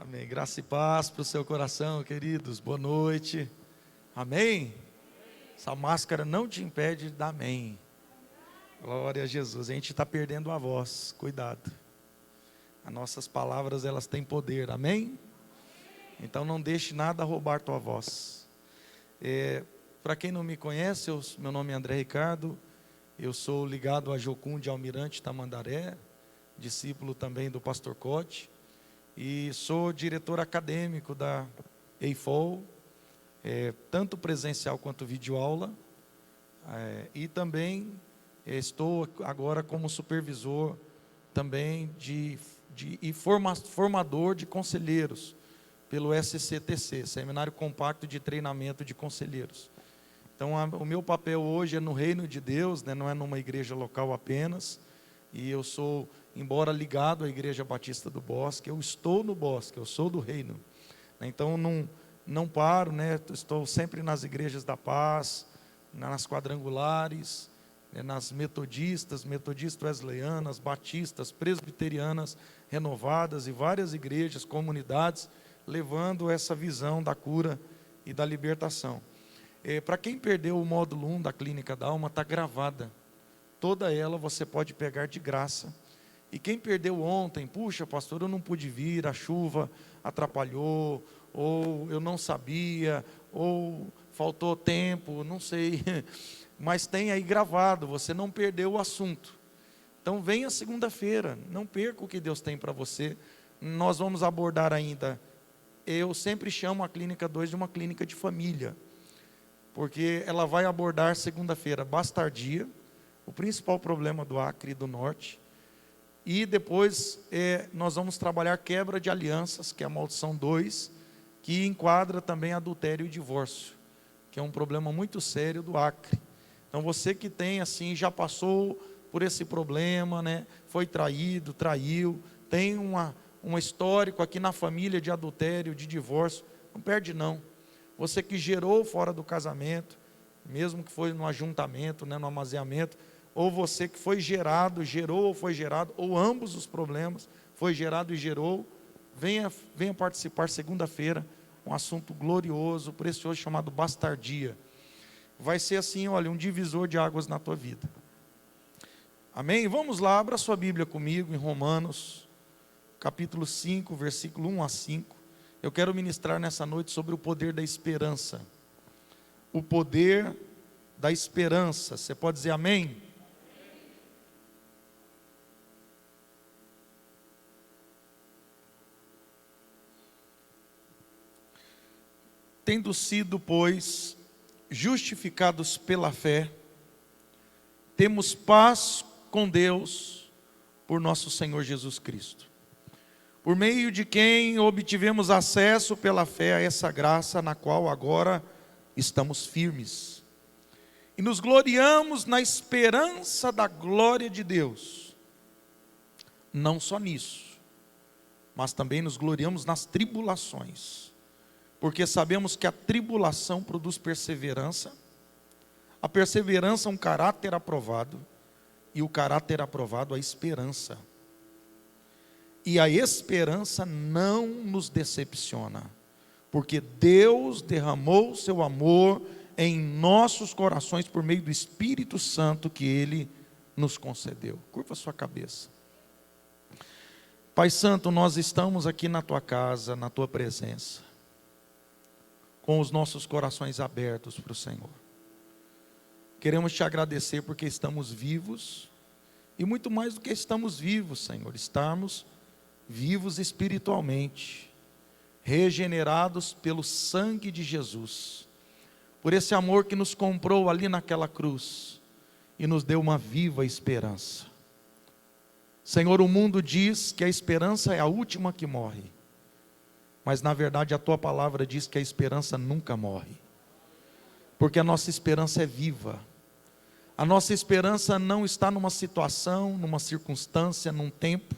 Amém. Graça e paz para o seu coração, queridos. Boa noite. Amém? Essa máscara não te impede de dar amém. Glória a Jesus. A gente está perdendo a voz. Cuidado. As nossas palavras, elas têm poder. Amém? Então não deixe nada roubar tua voz. Para quem não me conhece, meu nome é André Ricardo. Eu sou ligado a Jocum de Almirante Tamandaré, discípulo também do pastor Cote. E sou diretor acadêmico da EIFOL, tanto presencial quanto videoaula. E também estou agora como supervisor também e formador de conselheiros pelo SCTC, Seminário Compacto de Treinamento de Conselheiros. Então, o meu papel hoje é no reino de Deus, né, não é numa igreja local apenas. E eu sou, embora ligado à Igreja Batista do Bosque, eu estou no Bosque, eu sou do reino. Então não paro, né? Estou sempre nas igrejas da paz, nas quadrangulares, nas metodistas wesleyanas, batistas, presbiterianas renovadas e várias igrejas, comunidades, levando essa visão da cura e da libertação. Para quem perdeu o módulo 1 da Clínica da Alma, está gravada. Toda ela você pode pegar de graça. E quem perdeu ontem, puxa pastor, eu não pude vir, a chuva atrapalhou, ou eu não sabia, ou faltou tempo, não sei. Mas tem aí gravado, você não perdeu o assunto. Então venha segunda-feira, não perca o que Deus tem para você. Nós vamos abordar ainda, eu sempre chamo a Clínica 2 de uma clínica de família, porque ela vai abordar segunda-feira bastardia, o principal problema do Acre e do Norte. E depois nós vamos trabalhar quebra de alianças, que é a maldição 2, que enquadra também adultério e divórcio, que é um problema muito sério do Acre. Então você que tem assim, já passou por esse problema, né? Foi traído, traiu, tem um histórico aqui na família de adultério, de divórcio, não perde não. Você que gerou fora do casamento, mesmo que foi no ajuntamento, né, no amaziamento, ou você que foi gerado, gerou ou foi gerado, ou ambos os problemas, foi gerado e gerou, venha participar segunda-feira, um assunto glorioso, precioso, chamado bastardia. Vai ser assim, olha, um divisor de águas na tua vida. Amém? Vamos lá, abra sua Bíblia comigo em Romanos, capítulo 5, versículo 1 a 5. Eu quero ministrar nessa noite sobre o poder da esperança. O poder da esperança. Você pode dizer amém? Tendo sido, pois, justificados pela fé, temos paz com Deus por nosso Senhor Jesus Cristo, por meio de quem obtivemos acesso pela fé a essa graça na qual agora estamos firmes. E nos gloriamos na esperança da glória de Deus. Não só nisso, mas também nos gloriamos nas tribulações, porque sabemos que a tribulação produz perseverança, a perseverança um caráter aprovado, e o caráter aprovado a esperança. E a esperança não nos decepciona, porque Deus derramou seu amor em nossos corações por meio do Espírito Santo que Ele nos concedeu. Curva sua cabeça. Pai Santo, nós estamos aqui na Tua casa, na Tua presença, com os nossos corações abertos para o Senhor. Queremos Te agradecer porque estamos vivos, e muito mais do que estamos vivos, Senhor, estamos vivos espiritualmente, regenerados pelo sangue de Jesus, por esse amor que nos comprou ali naquela cruz, e nos deu uma viva esperança. Senhor, o mundo diz que a esperança é a última que morre, mas na verdade a Tua palavra diz que a esperança nunca morre, porque a nossa esperança é viva. A nossa esperança não está numa situação, numa circunstância, num tempo,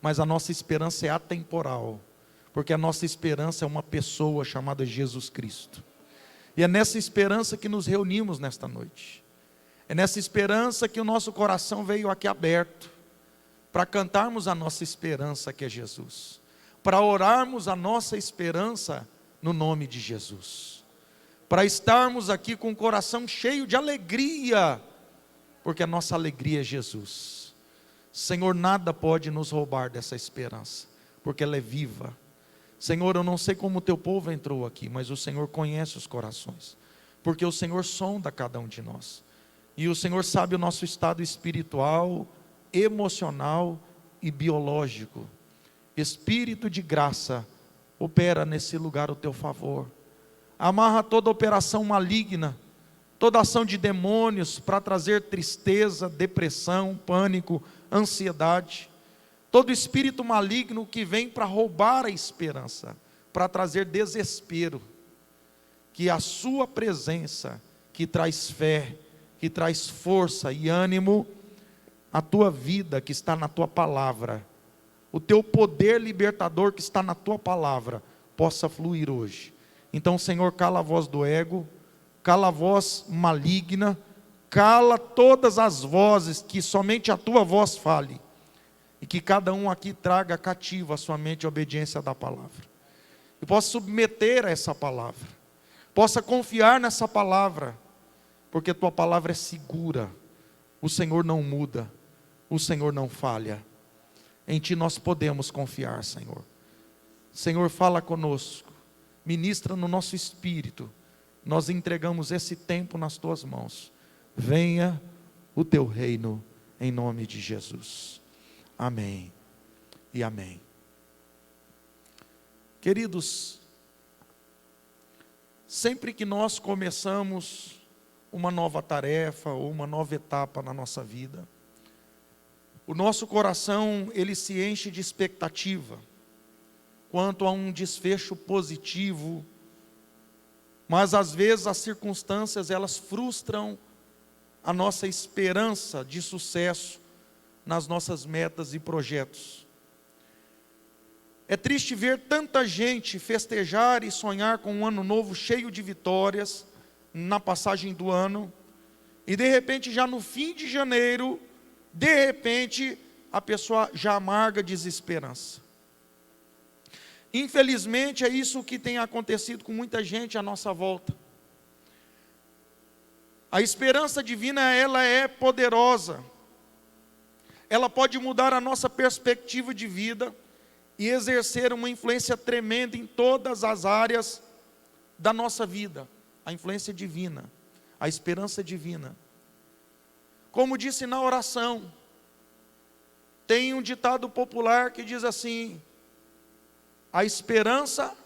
mas a nossa esperança é atemporal, porque a nossa esperança é uma pessoa chamada Jesus Cristo. E é nessa esperança que nos reunimos nesta noite. É nessa esperança que o nosso coração veio aqui aberto, para cantarmos a nossa esperança que é Jesus. para orarmos a nossa esperança no nome de Jesus, para estarmos aqui com o coração cheio de alegria, porque a nossa alegria é Jesus. Senhor, nada pode nos roubar dessa esperança, porque ela é viva. Senhor, eu não sei como o teu povo entrou aqui, mas o Senhor conhece os corações, porque o Senhor sonda cada um de nós, e o Senhor sabe o nosso estado espiritual, emocional e biológico. Espírito de graça, opera nesse lugar o teu favor, amarra toda operação maligna, toda ação de demônios para trazer tristeza, depressão, pânico, ansiedade, todo espírito maligno que vem para roubar a esperança, para trazer desespero, que a sua presença, que traz fé, que traz força e ânimo, a tua vida que está na tua palavra, o teu poder libertador que está na tua palavra, possa fluir hoje. Então, Senhor, cala a voz do ego, cala a voz maligna, cala todas as vozes, que somente a tua voz fale, e que cada um aqui traga cativo a sua mente a obediência da palavra, e possa submeter a essa palavra, possa confiar nessa palavra, porque tua palavra é segura, o Senhor não muda, o Senhor não falha, em ti nós podemos confiar, Senhor. Senhor, fala conosco, ministra no nosso espírito, nós entregamos esse tempo nas tuas mãos, venha o teu reino, em nome de Jesus, amém e amém. Queridos, sempre que nós começamos uma nova tarefa, ou uma nova etapa na nossa vida, o nosso coração, ele se enche de expectativa, quanto a um desfecho positivo, mas às vezes as circunstâncias, elas frustram a nossa esperança de sucesso nas nossas metas e projetos. É triste ver tanta gente festejar e sonhar com um ano novo cheio de vitórias, na passagem do ano, e de repente já no fim de janeiro, de repente a pessoa já amarga desesperança. Infelizmente é isso que tem acontecido com muita gente à nossa volta. A esperança divina, ela é poderosa, ela pode mudar a nossa perspectiva de vida e exercer uma influência tremenda em todas as áreas da nossa vida. A influência divina, a esperança divina. Como disse na oração, tem um ditado popular que diz assim: a esperança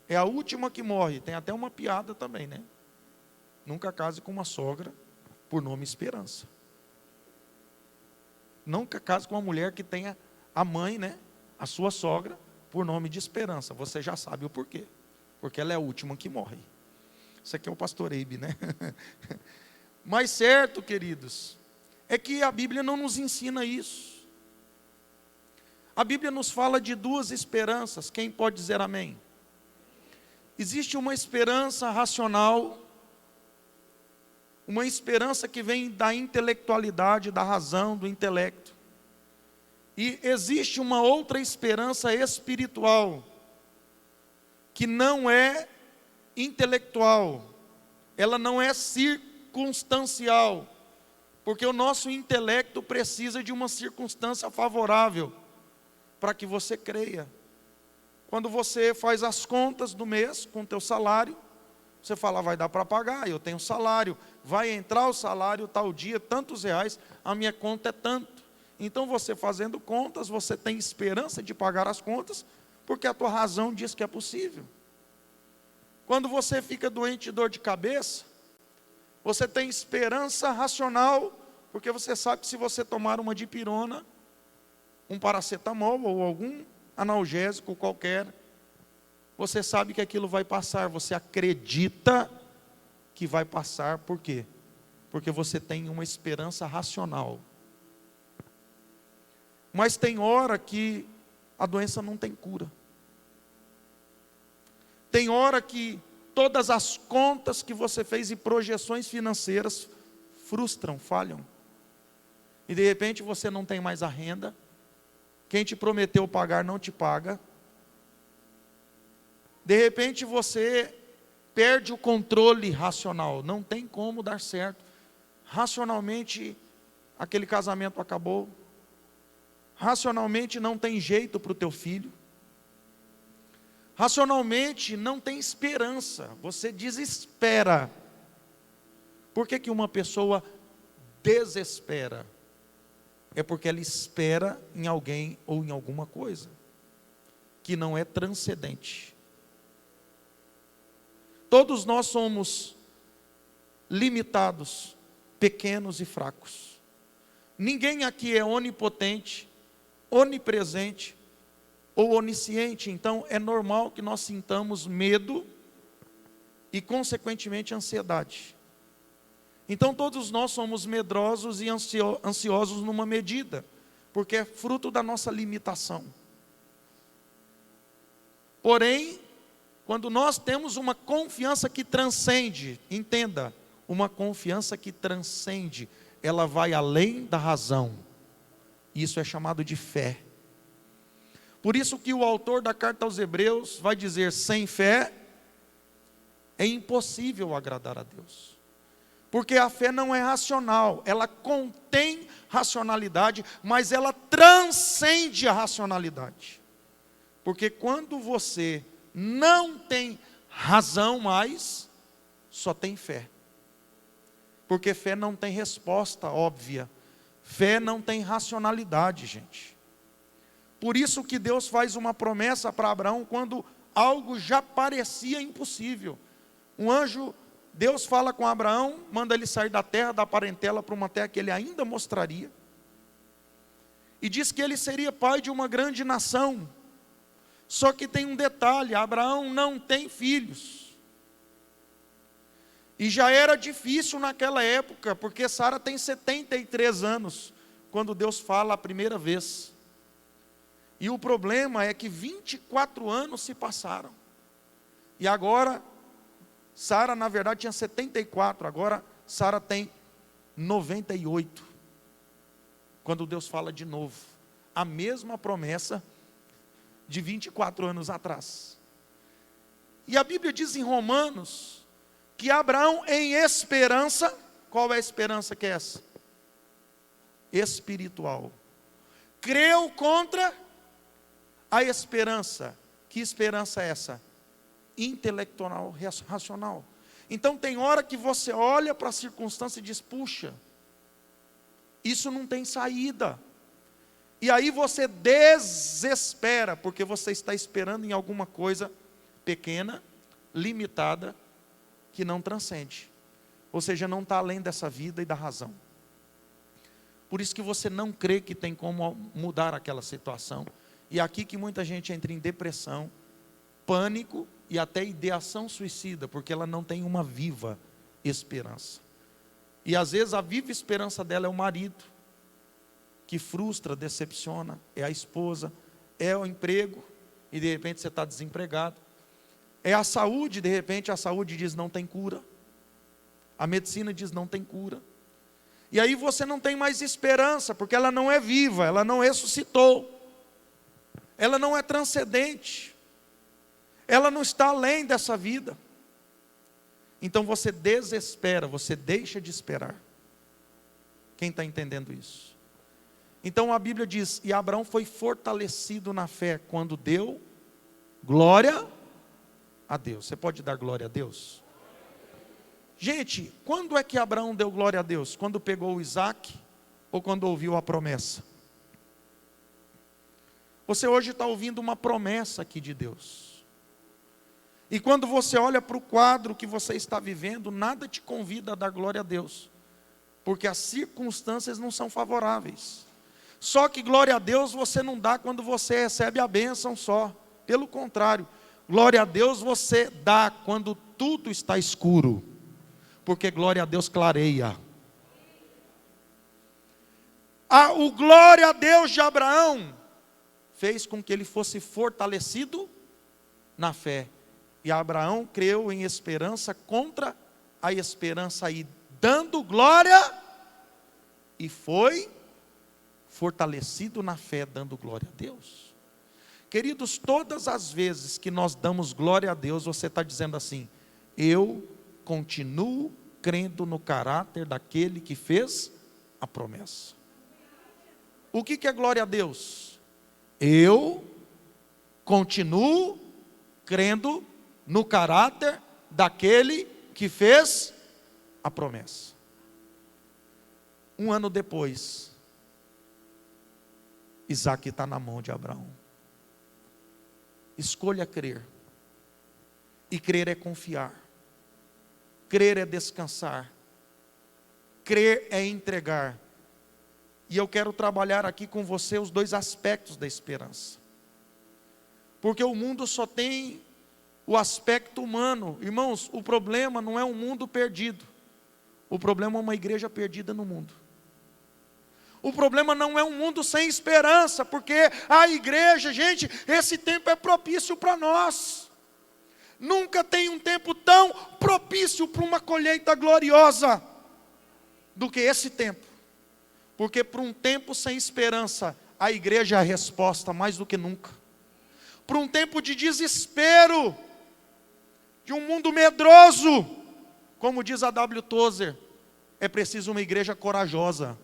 é a última que morre. Tem até uma piada também, né? Nunca case com uma sogra por nome Esperança. Nunca case com uma mulher que tenha a mãe, né? A sua sogra, por nome de Esperança. Você já sabe o porquê. Porque ela é a última que morre. Isso aqui é o pastor Eibe, né? Mas certo, queridos, é que a Bíblia não nos ensina isso. A Bíblia nos fala de duas esperanças. Quem pode dizer amém? Existe uma esperança racional, uma esperança que vem da intelectualidade, da razão, do intelecto. E existe uma outra esperança espiritual, que não é intelectual, ela não é circunstancial, porque o nosso intelecto precisa de uma circunstância favorável para que você creia. Quando você faz as contas do mês com o teu salário, você fala, vai dar para pagar, eu tenho salário, vai entrar o salário tal dia, tantos reais, a minha conta é tanto. Então você fazendo contas, você tem esperança de pagar as contas, porque a tua razão diz que é possível. Quando você fica doente de dor de cabeça, você tem esperança racional, porque você sabe que se você tomar uma dipirona, um paracetamol ou algum analgésico qualquer, você sabe que aquilo vai passar, você acredita que vai passar, por quê? Porque você tem uma esperança racional. Mas tem hora que a doença não tem cura. Tem hora que todas as contas que você fez e projeções financeiras frustram, falham. E de repente você não tem mais a renda, Quem te prometeu pagar não te paga. De repente você perde o controle racional. Não tem como dar certo. Racionalmente, aquele casamento acabou. Racionalmente, não tem jeito para o teu filho. Racionalmente, não tem esperança. Você desespera. Por que uma pessoa desespera? É porque ela espera em alguém ou em alguma coisa que não é transcendente. Todos nós somos limitados, pequenos e fracos. Ninguém aqui é onipotente, onipresente ou onisciente. Então é normal que nós sintamos medo e consequentemente ansiedade. Então todos nós somos medrosos e ansiosos numa medida, porque é fruto da nossa limitação. Porém, quando nós temos uma confiança que transcende, entenda, uma confiança que transcende, ela vai além da razão. Isso é chamado de fé. Por isso que o autor da carta aos Hebreus vai dizer, sem fé é impossível agradar a Deus. Porque a fé não é racional, ela contém racionalidade, mas ela transcende a racionalidade. Porque quando você não tem razão mais, só tem fé. Porque fé não tem resposta óbvia. Fé não tem racionalidade, gente. Por isso que Deus faz uma promessa para Abraão quando algo já parecia impossível. Um anjo, Deus fala com Abraão, manda ele sair da terra, da parentela, para uma terra que ele ainda mostraria. E diz que ele seria pai de uma grande nação. Só que tem um detalhe, Abraão não tem filhos. E já era difícil naquela época, porque Sara tem 73 anos, quando Deus fala a primeira vez. E o problema é que 24 anos se passaram. E agora, Sara na verdade tinha 74, agora Sara tem 98. Quando Deus fala de novo, a mesma promessa de 24 anos atrás. E a Bíblia diz em Romanos, que Abraão em esperança, qual é a esperança que é essa? Espiritual. Creu contra a esperança. Que esperança é essa? Intelectual, racional. Então tem hora que você olha para a circunstância e diz, puxa, isso não tem saída. E aí você desespera, porque você está esperando em alguma coisa pequena, limitada, que não transcende. Ou seja, não está além dessa vida e da razão. Por isso que você não crê que tem como mudar aquela situação. E é aqui que muita gente entra em depressão, pânico e até ideação suicida, porque ela não tem uma viva esperança. E às vezes a viva esperança dela é o marido, que frustra, decepciona, é a esposa, é o emprego, e de repente você está desempregado. É a saúde, de repente a saúde diz não tem cura. A medicina diz não tem cura. E aí você não tem mais esperança, porque ela não é viva, ela não ressuscitou. Ela não é transcendente. Ela não está além dessa vida. Então você desespera, você deixa de esperar. Quem está entendendo isso? Então a Bíblia diz, e Abraão foi fortalecido na fé, quando deu glória a Deus. Você pode dar glória a Deus? Gente, quando é que Abraão deu glória a Deus? Quando pegou o Isaac ou quando ouviu a promessa? Você hoje está ouvindo uma promessa aqui de Deus. E quando você olha para o quadro que você está vivendo, nada te convida a dar glória a Deus, porque as circunstâncias não são favoráveis. Só que glória a Deus você não dá quando você recebe a bênção só. Pelo contrário, glória a Deus você dá quando tudo está escuro, porque glória a Deus clareia. O glória a Deus de Abraão fez com que ele fosse fortalecido na fé. E Abraão creu em esperança contra a esperança, e dando glória, e foi fortalecido na fé, dando glória a Deus. Queridos, todas as vezes que nós damos glória a Deus, você está dizendo assim: eu continuo crendo no caráter daquele que fez a promessa. O que é glória a Deus? Eu continuo crendo no caráter daquele que fez a promessa. Um ano depois, Isaac está na mão de Abraão. Escolha crer. E crer é confiar. Crer é descansar. Crer é entregar. E eu quero trabalhar aqui com você os dois aspectos da esperança. Porque o mundo só tem o aspecto humano. Irmãos, o problema não é um mundo perdido. O problema é uma igreja perdida no mundo. O problema não é um mundo sem esperança, porque a igreja, gente, esse tempo é propício para nós. Nunca tem um tempo tão propício para uma colheita gloriosa do que esse tempo. Porque para um tempo sem esperança, a igreja é a resposta mais do que nunca. Para um tempo de desespero, de um mundo medroso, como diz a W. Tozer, é preciso uma igreja corajosa.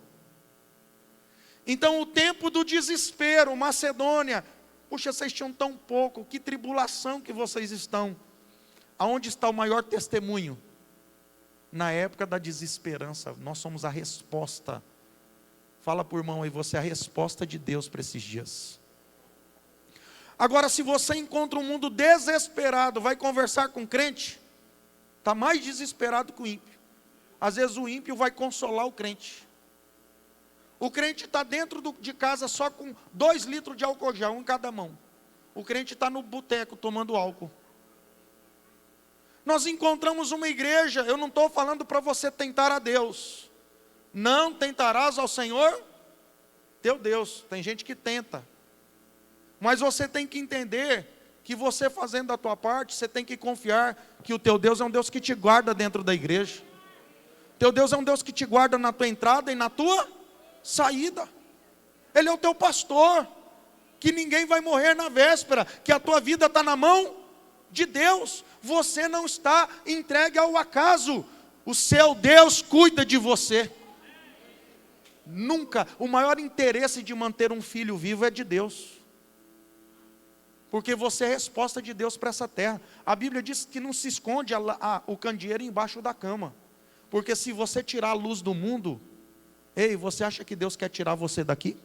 Então o tempo do desespero, Macedônia, puxa, vocês tinham tão pouco, que tribulação que vocês estão. Aonde está o maior testemunho? Na época da desesperança, nós somos a resposta. Fala para o irmão aí, você é a resposta de Deus para esses dias. Agora, se você encontra um mundo desesperado, vai conversar com crente, está mais desesperado que o ímpio. Às vezes o ímpio vai consolar o crente. O crente está dentro de casa só com 2 litros de álcool gel, um em cada mão. O crente está no boteco tomando álcool. Nós encontramos uma igreja, eu não estou falando para você tentar a Deus. Não tentarás ao Senhor teu Deus. Tem gente que tenta. Mas você tem que entender que você fazendo a tua parte, você tem que confiar que o teu Deus é um Deus que te guarda dentro da igreja. Teu Deus é um Deus que te guarda na tua entrada e na tua saída. Ele é o teu pastor, que ninguém vai morrer na véspera, que a tua vida está na mão de Deus. Você não está entregue ao acaso. O seu Deus cuida de você. Nunca, o maior interesse de manter um filho vivo é de Deus. Porque você é a resposta de Deus para essa terra. A Bíblia diz que não se esconde o candeeiro embaixo da cama. Porque se você tirar a luz do mundo, ei, você acha que Deus quer tirar você daqui?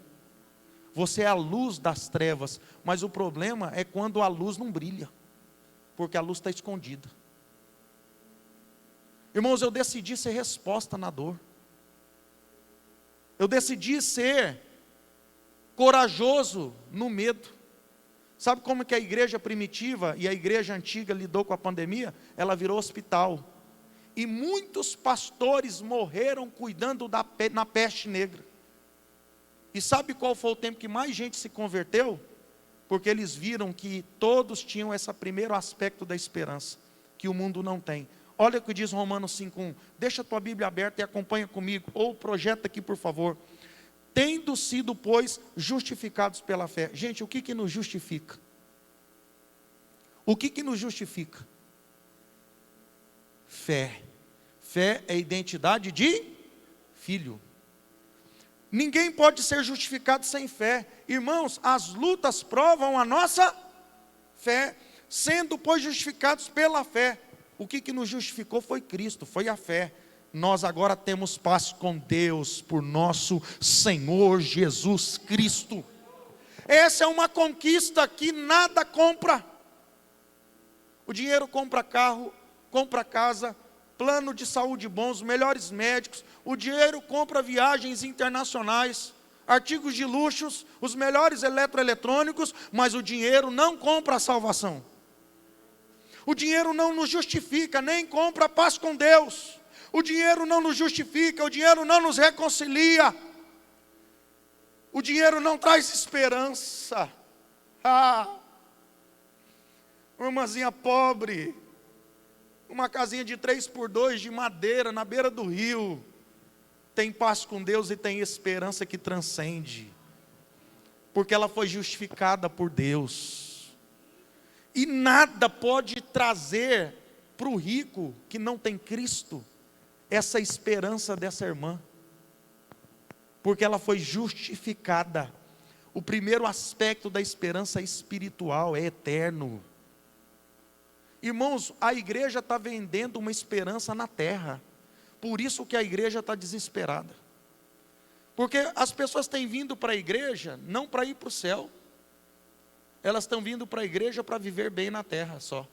Você é a luz das trevas. Mas o problema é quando a luz não brilha. Porque a luz está escondida. Irmãos, eu decidi ser resposta na dor. Eu decidi ser corajoso no medo. Sabe como que a igreja primitiva e a igreja antiga lidou com a pandemia? Ela virou hospital. E muitos pastores morreram cuidando na peste negra. E sabe qual foi o tempo que mais gente se converteu? Porque eles viram que todos tinham esse primeiro aspecto da esperança, que o mundo não tem. Olha o que diz Romanos 5:1. Deixa a tua Bíblia aberta e acompanha comigo. Ou projeta aqui, por favor. Tendo sido, pois, justificados pela fé. Gente, o que nos justifica? O que nos justifica? Fé. Fé é identidade de filho. Ninguém pode ser justificado sem fé. Irmãos, as lutas provam a nossa fé. Sendo, pois, justificados pela fé. O que nos justificou foi Cristo, foi a fé. Nós agora temos paz com Deus por nosso Senhor Jesus Cristo. Essa é uma conquista que nada compra. O dinheiro compra carro, compra casa, plano de saúde bom, os melhores médicos. O dinheiro compra viagens internacionais, artigos de luxos, os melhores eletroeletrônicos, mas o dinheiro não compra a salvação. O dinheiro não nos justifica, nem compra a paz com Deus. O dinheiro não nos justifica, o dinheiro não nos reconcilia. O dinheiro não traz esperança. Uma irmãzinha pobre, uma casinha de 3x2 de madeira na beira do rio, tem paz com Deus e tem esperança que transcende. Porque ela foi justificada por Deus. E nada pode trazer para o rico que não tem Cristo essa esperança dessa irmã. Porque ela foi justificada. O primeiro aspecto da esperança espiritual é eterno. Irmãos, a igreja está vendendo uma esperança na terra. Por isso que a igreja está desesperada. Porque as pessoas têm vindo para a igreja não para ir para o céu. Elas estão vindo para a igreja para viver bem na terra só.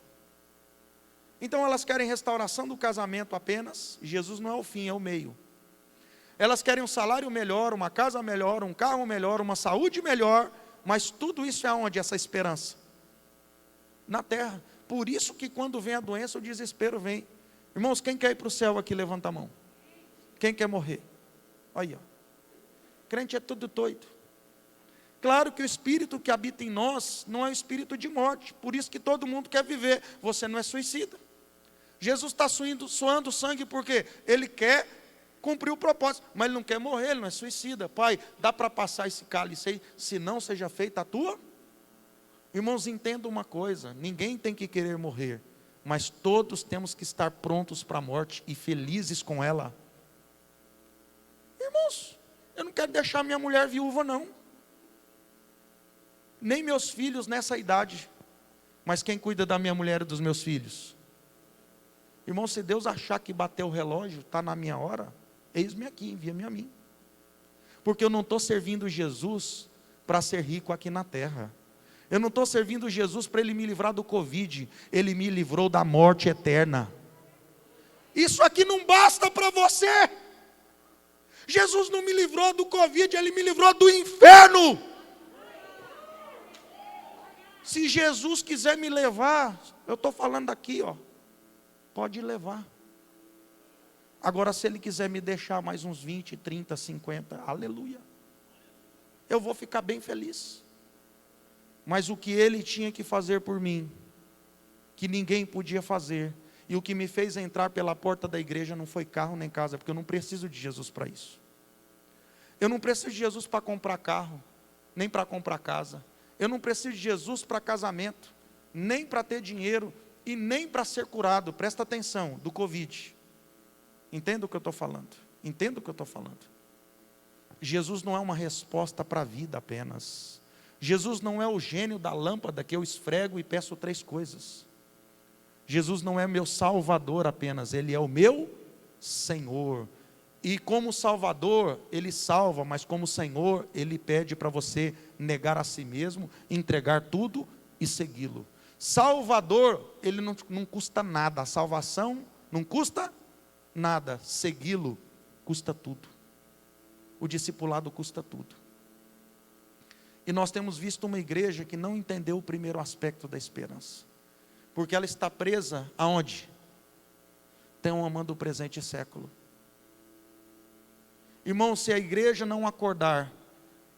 Então elas querem restauração do casamento apenas. Jesus não é o fim, é o meio. Elas querem um salário melhor, uma casa melhor, um carro melhor, uma saúde melhor. Mas tudo isso é onde essa esperança? Na terra. Por isso que quando vem a doença, o desespero vem. Irmãos, quem quer ir para o céu aqui, levanta a mão. Quem quer morrer? Aí, ó. Crente é tudo doido. Claro que o espírito que habita em nós não é o espírito de morte. Por isso que todo mundo quer viver. Você não é suicida. Jesus está suando sangue porque Ele quer cumprir o propósito. Mas Ele não quer morrer, Ele não é suicida. Pai, dá para passar esse cálice aí, se não seja feita a tua? Irmãos, entenda uma coisa. Ninguém tem que querer morrer. Mas todos temos que estar prontos para a morte e felizes com ela. Irmãos, eu não quero deixar minha mulher viúva não. Nem meus filhos nessa idade. Mas quem cuida da minha mulher e dos meus filhos? Irmão, se Deus achar que bateu o relógio, está na minha hora, eis-me aqui, envia-me a mim. Porque eu não estou servindo Jesus para ser rico aqui na terra. Eu não estou servindo Jesus para Ele me livrar do Covid. Ele me livrou da morte eterna. Isso aqui não basta para você. Jesus não me livrou do Covid, Ele me livrou do inferno. Se Jesus quiser me levar, eu estou falando aqui, ó, pode levar. Agora, se Ele quiser me deixar mais uns 20, 30, 50, aleluia, eu vou ficar bem feliz. Mas o que Ele tinha que fazer por mim, que ninguém podia fazer, e o que me fez entrar pela porta da igreja não foi carro nem casa, porque eu não preciso de Jesus para isso. Eu não preciso de Jesus para comprar carro, nem para comprar casa. Eu não preciso de Jesus para casamento, nem para ter dinheiro, e nem para ser curado, presta atenção, do Covid. Entenda o que eu estou falando. Entenda o que eu estou falando. Jesus não é uma resposta para a vida apenas. Jesus não é o gênio da lâmpada que eu esfrego e peço 3 coisas. Jesus não é meu salvador apenas, Ele é o meu Senhor. E como Salvador, Ele salva, mas como Senhor, Ele pede para você negar a si mesmo, entregar tudo e segui-lo. Salvador, Ele não custa nada, a salvação não custa nada, segui-lo custa tudo. O discipulado custa tudo. E nós temos visto uma igreja que não entendeu o primeiro aspecto da esperança. Porque ela está presa aonde? Tão amando o presente século. Irmão, se a igreja não acordar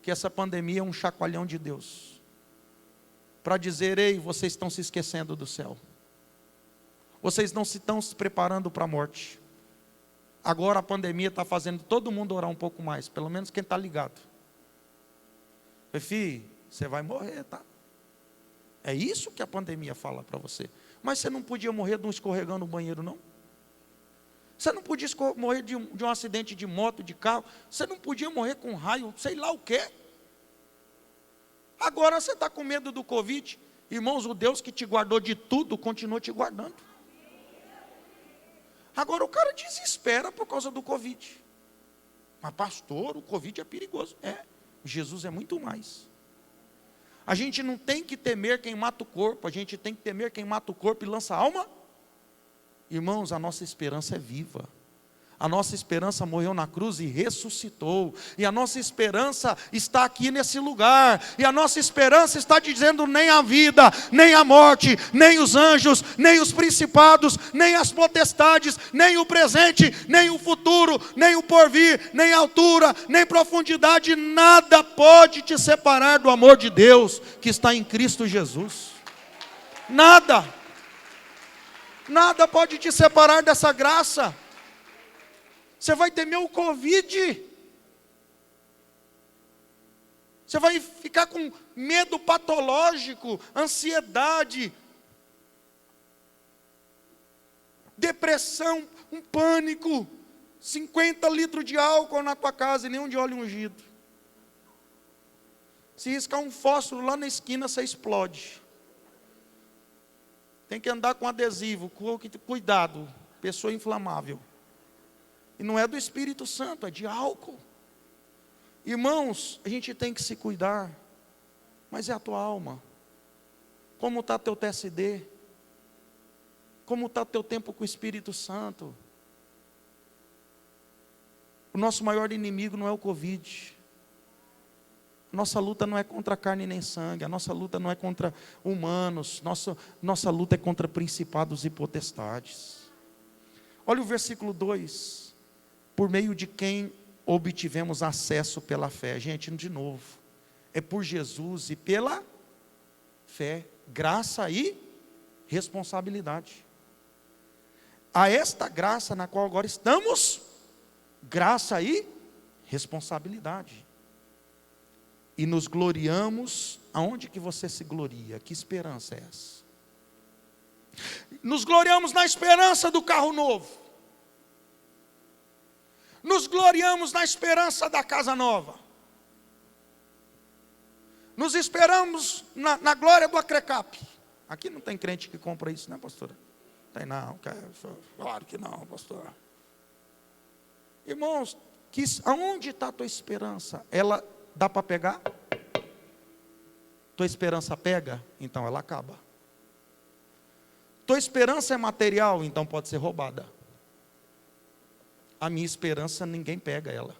que essa pandemia é um chacoalhão de Deus, para dizer, ei, vocês estão se esquecendo do céu. Vocês não estão se preparando para a morte. Agora a pandemia está fazendo todo mundo orar um pouco mais, pelo menos quem está ligado. Filho, você vai morrer, tá? É isso que a pandemia fala para você. Mas você não podia morrer de um escorregão no banheiro, não? Você não podia morrer de um acidente de moto, de carro. Você não podia morrer com raio, sei lá o quê. Agora você está com medo do Covid. Irmãos, o Deus que te guardou de tudo, continua te guardando. Agora o cara desespera por causa do Covid. Mas pastor, o Covid é perigoso. É, Jesus é muito mais. A gente não tem que temer quem mata o corpo, a gente tem que temer quem mata o corpo e lança a alma. Irmãos, a nossa esperança é viva. A nossa esperança morreu na cruz e ressuscitou. E a nossa esperança está aqui nesse lugar. E a nossa esperança está dizendo: nem a vida, nem a morte, nem os anjos, nem os principados, nem as potestades, nem o presente, nem o futuro, nem o porvir, nem a altura, nem profundidade, nada pode te separar do amor de Deus que está em Cristo Jesus. Nada. Nada pode te separar dessa graça. Você vai temer o Covid. Você vai ficar com medo patológico, ansiedade, depressão, um pânico. 50 litros de álcool na tua casa e nenhum de óleo ungido. Se riscar um fósforo lá na esquina, você explode. Tem que andar com adesivo, cuidado, pessoa inflamável. E não é do Espírito Santo, é de álcool. Irmãos, a gente tem que se cuidar, mas é a tua alma. Como está teu TSD? Como está teu tempo com o Espírito Santo? O nosso maior inimigo não é o Covid. Nossa luta não é contra carne nem sangue, a nossa luta não é contra humanos, nossa luta é contra principados e potestades. Olha o versículo 2, por meio de quem obtivemos acesso pela fé. Gente, de novo, é por Jesus e pela fé, graça e responsabilidade. A esta graça na qual agora estamos, graça e responsabilidade. E nos gloriamos, aonde que você se gloria? Que esperança é essa? Nos gloriamos na esperança do carro novo. Nos gloriamos na esperança da casa nova. Nos esperamos na glória do Acrecap. Aqui não tem crente que compra isso, né, pastora? Tem não, claro que não, pastor. Irmãos, aonde está a tua esperança? Ela dá para pegar? Tua esperança pega? Então ela acaba. Tua esperança é material? Então pode ser roubada. A minha esperança ninguém pega ela.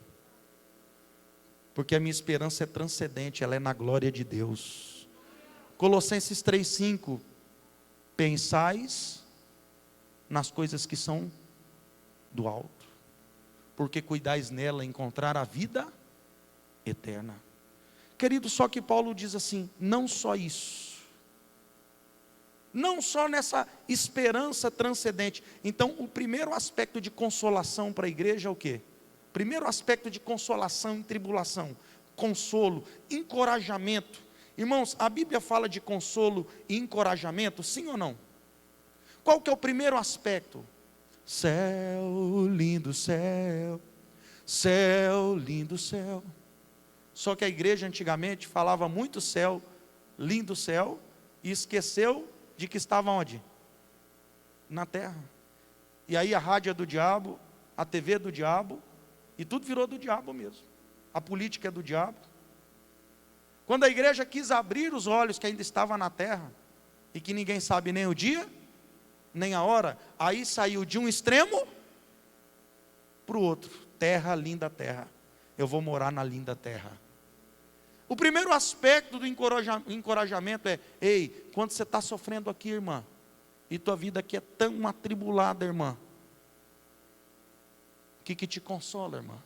Porque a minha esperança é transcendente, ela é na glória de Deus. Colossenses 3,5. Pensais nas coisas que são do alto, porque cuidais nela encontrar a vida eterna. Querido, só que Paulo diz assim, não só isso, não só nessa esperança transcendente. Então, o primeiro aspecto de consolação para a igreja é o quê? Primeiro aspecto de consolação em tribulação, consolo, encorajamento. Irmãos, a Bíblia fala de consolo e encorajamento, sim ou não? Qual que é o primeiro aspecto? Céu, lindo céu, céu, lindo céu. Só que a igreja antigamente falava muito céu, lindo céu, e esqueceu de que estava onde? Na terra. E aí a rádio é do diabo, a TV é do diabo, e tudo virou do diabo mesmo. A política é do diabo. Quando a igreja quis abrir os olhos que ainda estava na terra, e que ninguém sabe nem o dia, nem a hora, aí saiu de um extremo para o outro. Terra, linda terra. Eu vou morar na linda terra. O primeiro aspecto do encorajamento é, ei, quando você está sofrendo aqui, irmã, e tua vida aqui é tão atribulada, irmã, o que te consola, irmã?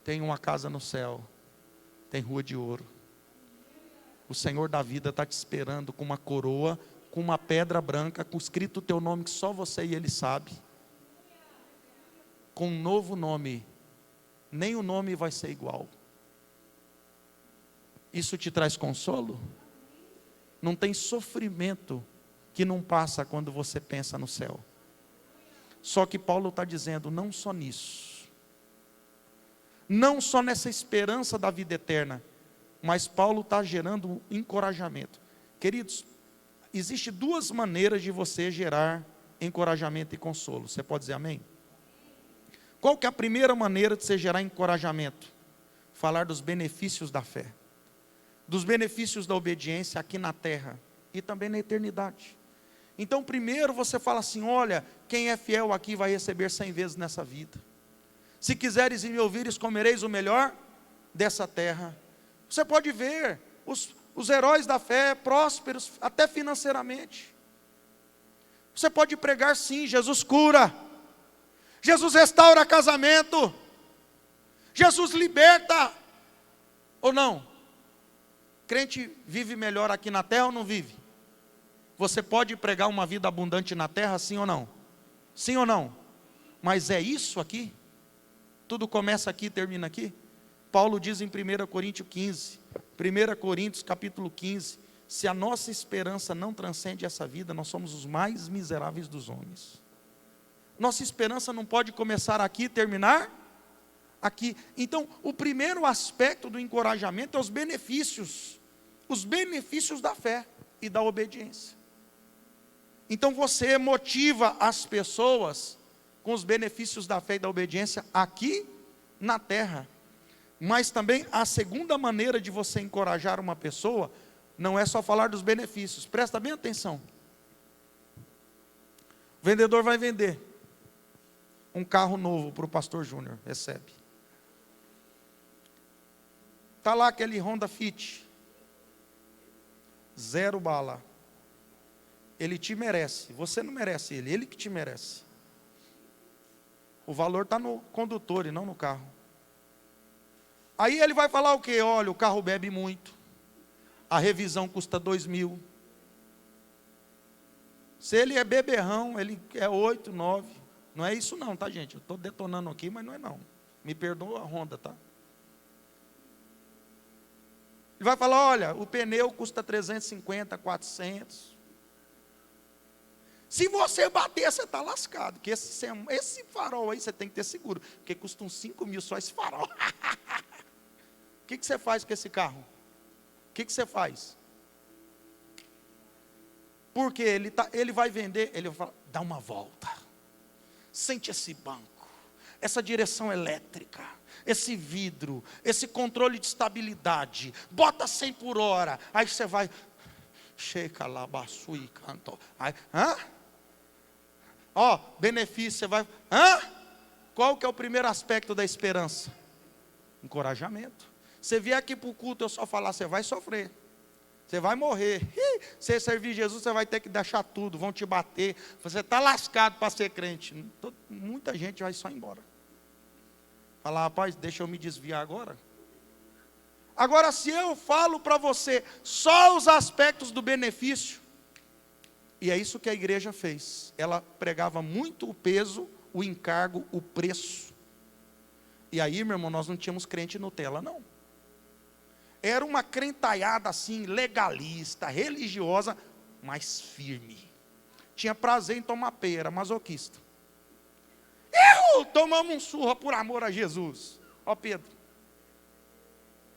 Tem uma casa no céu, tem rua de ouro. O Senhor da vida está te esperando com uma coroa, com uma pedra branca, com escrito o teu nome, que só você e Ele sabe. Com um novo nome, nem o nome vai ser igual. Isso te traz consolo? Não tem sofrimento que não passa quando você pensa no céu. Só que Paulo está dizendo, não só nisso, não só nessa esperança da vida eterna, mas Paulo está gerando um encorajamento. Queridos, existem duas maneiras de você gerar encorajamento e consolo. Você pode dizer amém? Qual que é a primeira maneira de você gerar encorajamento? Falar dos benefícios da fé, dos benefícios da obediência aqui na terra e também na eternidade. Então primeiro você fala assim, olha, quem é fiel aqui vai receber 100 vezes nessa vida. Se quiseres e me ouvires, comereis o melhor dessa terra. Você pode ver os heróis da fé prósperos até financeiramente. Você pode pregar sim, Jesus cura, Jesus restaura casamento, Jesus liberta, ou não? Crente vive melhor aqui na terra ou não vive? Você pode pregar uma vida abundante na terra, sim ou não? Sim ou não? Mas é isso aqui? Tudo começa aqui e termina aqui? Paulo diz em 1 Coríntios 15, 1 Coríntios capítulo 15, se a nossa esperança não transcende essa vida, nós somos os mais miseráveis dos homens. Nossa esperança não pode começar aqui e terminar aqui. Então, o primeiro aspecto do encorajamento é os benefícios da fé e da obediência. Então, você motiva as pessoas com os benefícios da fé e da obediência aqui na terra. Mas também a segunda maneira de você encorajar uma pessoa não é só falar dos benefícios. Presta bem atenção. O vendedor vai vender um carro novo para o pastor Júnior, recebe. Está lá aquele Honda Fit, 0 bala. Ele te merece, você não merece ele que te merece. O valor está no condutor e não no carro. Aí ele vai falar o quê? Olha, o carro bebe muito, a revisão custa 2.000. Se ele é beberrão, ele é 8, 9. Não é isso não, tá, gente? Eu estou detonando aqui, mas não é não. Me perdoa a Honda, tá? Ele vai falar, olha, o pneu custa 350, 400. Se você bater, você está lascado. Porque esse farol aí, você tem que ter seguro. Porque custa uns 5.000 só esse farol. O que você faz com esse carro? O que você faz? Porque ele vai vender, ele vai falar, dá uma volta. Sente esse banco, essa direção elétrica, esse vidro, esse controle de estabilidade, bota 100 por hora, aí você vai, checa lá, baçu e canto, aí, ó, benefício, você vai, qual que é o primeiro aspecto da esperança? Encorajamento. Você vier aqui para o culto, eu só falar, você vai sofrer, você vai morrer, você servir Jesus, você vai ter que deixar tudo, vão te bater, você está lascado para ser crente, muita gente vai só embora. Falar, rapaz, deixa eu me desviar agora. Agora, se eu falo para você só os aspectos do benefício, e é isso que a igreja fez, ela pregava muito o peso, o encargo, o preço. E aí, meu irmão, nós não tínhamos crente Nutella, não. Era uma crentalhada assim, legalista, religiosa, mas firme. Tinha prazer em tomar pera, masoquista. Tomamos um surra por amor a Jesus. Ó Pedro.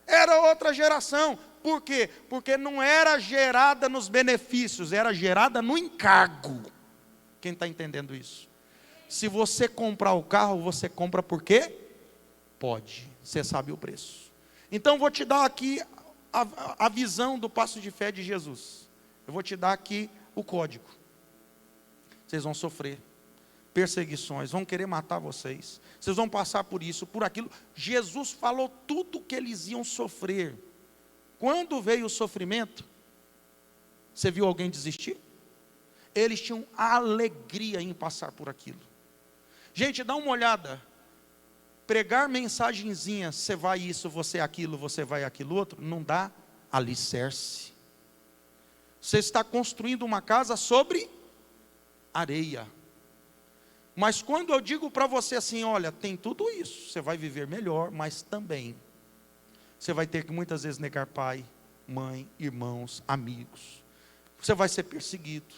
Era outra geração. Por quê? Porque não era gerada nos benefícios, era gerada no encargo. Quem está entendendo isso? Se você comprar o carro, você compra por quê? Pode. Você sabe o preço. Então vou te dar aqui a visão do passo de fé de Jesus. Eu vou te dar aqui o código. Vocês vão sofrer perseguições, vão querer matar vocês. Vocês vão passar por isso, por aquilo. Jesus falou tudo o que eles iam sofrer. Quando veio o sofrimento, você viu alguém desistir? Eles tinham alegria em passar por aquilo. Gente, dá uma olhada. Pregar mensagenzinha, você vai isso, você aquilo, você vai aquilo outro, não dá alicerce. Você está construindo uma casa sobre areia. Mas quando eu digo para você assim, olha, tem tudo isso, você vai viver melhor, mas também você vai ter que muitas vezes negar pai, mãe, irmãos, amigos. Você vai ser perseguido.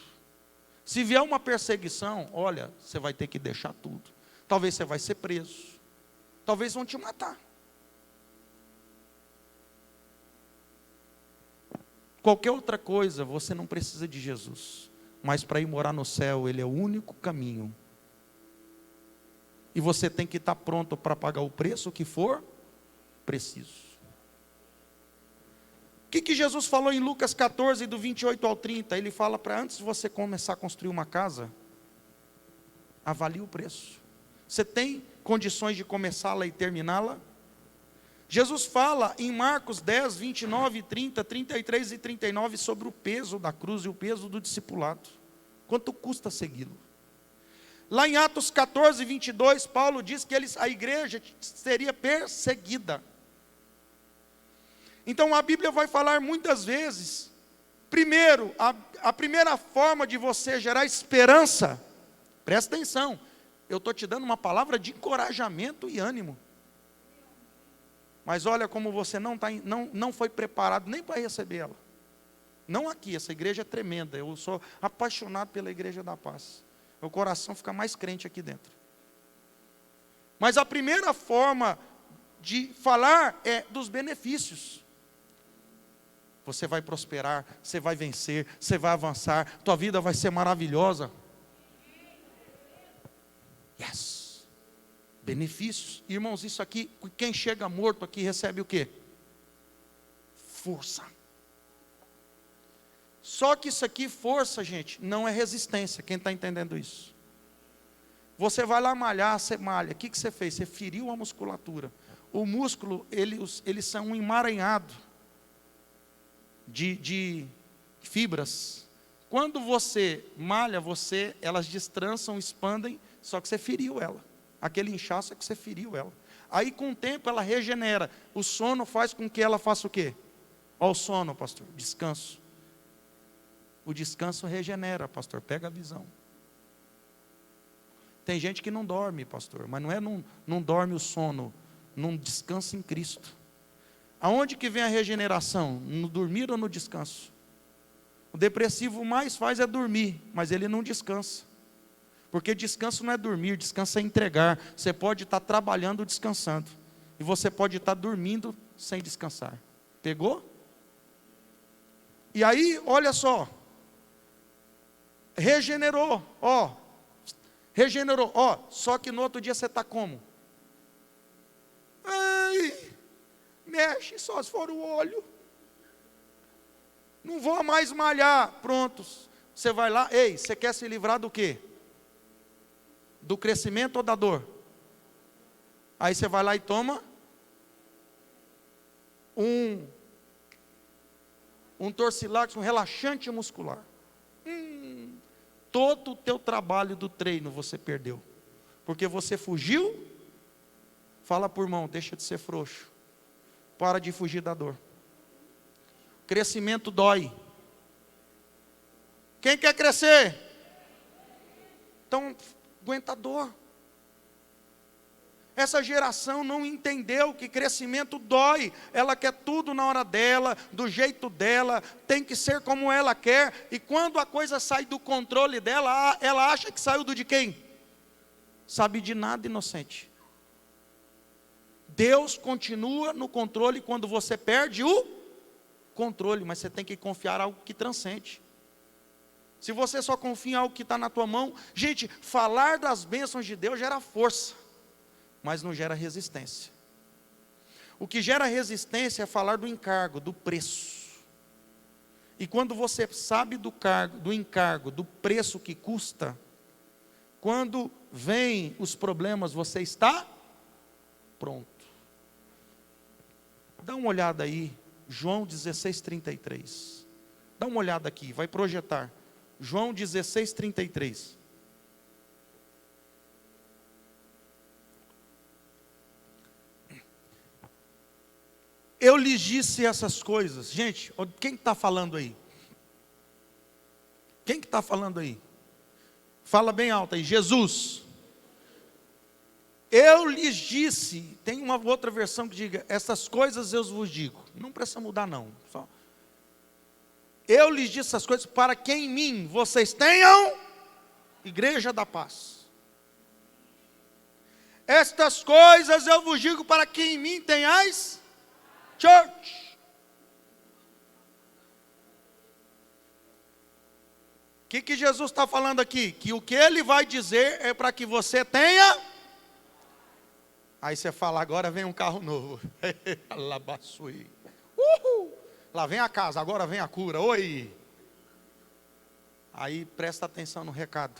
Se vier uma perseguição, olha, você vai ter que deixar tudo. Talvez você vai ser preso. Talvez vão te matar. Qualquer outra coisa, você não precisa de Jesus. Mas para ir morar no céu, Ele é o único caminho. E você tem que estar pronto para pagar o preço que for preciso. O que Jesus falou em Lucas 14, do 28 ao 30? Ele fala para antes de você começar a construir uma casa, avalie o preço. Você tem condições de começá-la e terminá-la? Jesus fala em Marcos 10, 29, 30, 33 e 39 sobre o peso da cruz e o peso do discipulado. Quanto custa segui-lo? Lá em Atos 14, 22, Paulo diz que a igreja seria perseguida. Então a Bíblia vai falar muitas vezes, primeiro, a primeira forma de você gerar esperança, presta atenção, eu estou te dando uma palavra de encorajamento e ânimo. Mas olha como você não foi preparado nem para receber ela. Não aqui, essa igreja é tremenda. Eu sou apaixonado pela Igreja da Paz. Meu coração fica mais crente aqui dentro. Mas a primeira forma de falar é dos benefícios. Você vai prosperar, você vai vencer, você vai avançar, tua vida vai ser maravilhosa. Yes. Benefícios. Irmãos, isso aqui, quem chega morto aqui recebe o quê? Força. Só que isso aqui, força, gente, não é resistência. Quem está entendendo isso? Você vai lá malhar, você malha. O que você fez? Você feriu a musculatura. O músculo, eles são um emaranhado de fibras. Quando você malha, elas destrançam, expandem, só que você feriu ela. Aquele inchaço é que você feriu ela. Aí com o tempo ela regenera. O sono faz com que ela faça o quê? Olha o sono, pastor, descanso. O descanso regenera, pastor, pega a visão. Tem gente que não dorme, pastor, mas não dorme o sono, não descansa em Cristo. Aonde que vem a regeneração? No dormir ou no descanso? O depressivo mais faz é dormir, mas ele não descansa. Porque descanso não é dormir, descanso é entregar. Você pode estar trabalhando descansando, e você pode estar dormindo sem descansar. Pegou? E aí, olha só, regenerou, só que no outro dia você está como? Ai, mexe só se for o olho, não vou mais malhar, prontos, você vai lá, você quer se livrar do quê? Do crescimento ou da dor? Aí você vai lá e toma um Torcilax, um relaxante muscular. Todo o teu trabalho do treino você perdeu, porque você fugiu. Fala por irmão, deixa de ser frouxo, para de fugir da dor. Crescimento dói. Quem quer crescer? Então aguenta a dor. Essa geração não entendeu que crescimento dói. Ela quer tudo na hora dela, do jeito dela, tem que ser como ela quer. E quando a coisa sai do controle dela, ela acha que saiu do de quem? Sabe de nada, inocente. Deus continua no controle quando você perde o controle, mas você tem que confiar em algo que transcende. Se você só confia em algo que está na tua mão, gente, falar das bênçãos de Deus gera força, mas não gera resistência. O que gera resistência é falar do encargo, do preço. E quando você sabe do encargo, do preço que custa, quando vem os problemas, você está pronto. Dá uma olhada aí, João 16:33. Dá uma olhada aqui, vai projetar. João 16:33. Eu lhes disse essas coisas. Gente, quem está falando aí? Quem que está falando aí? Fala bem alto aí, Jesus. Eu lhes disse, tem uma outra versão que diga, essas coisas eu vos digo. Não precisa mudar não. Só. Eu lhes disse essas coisas para que em mim vocês tenham Igreja da Paz. Estas coisas eu vos digo para que em mim tenhais Church. O que Jesus está falando aqui? Que o que Ele vai dizer é para que você tenha. Aí você fala, agora vem um carro novo. Lá vem a casa, agora vem a cura. Oi. Aí presta atenção no recado.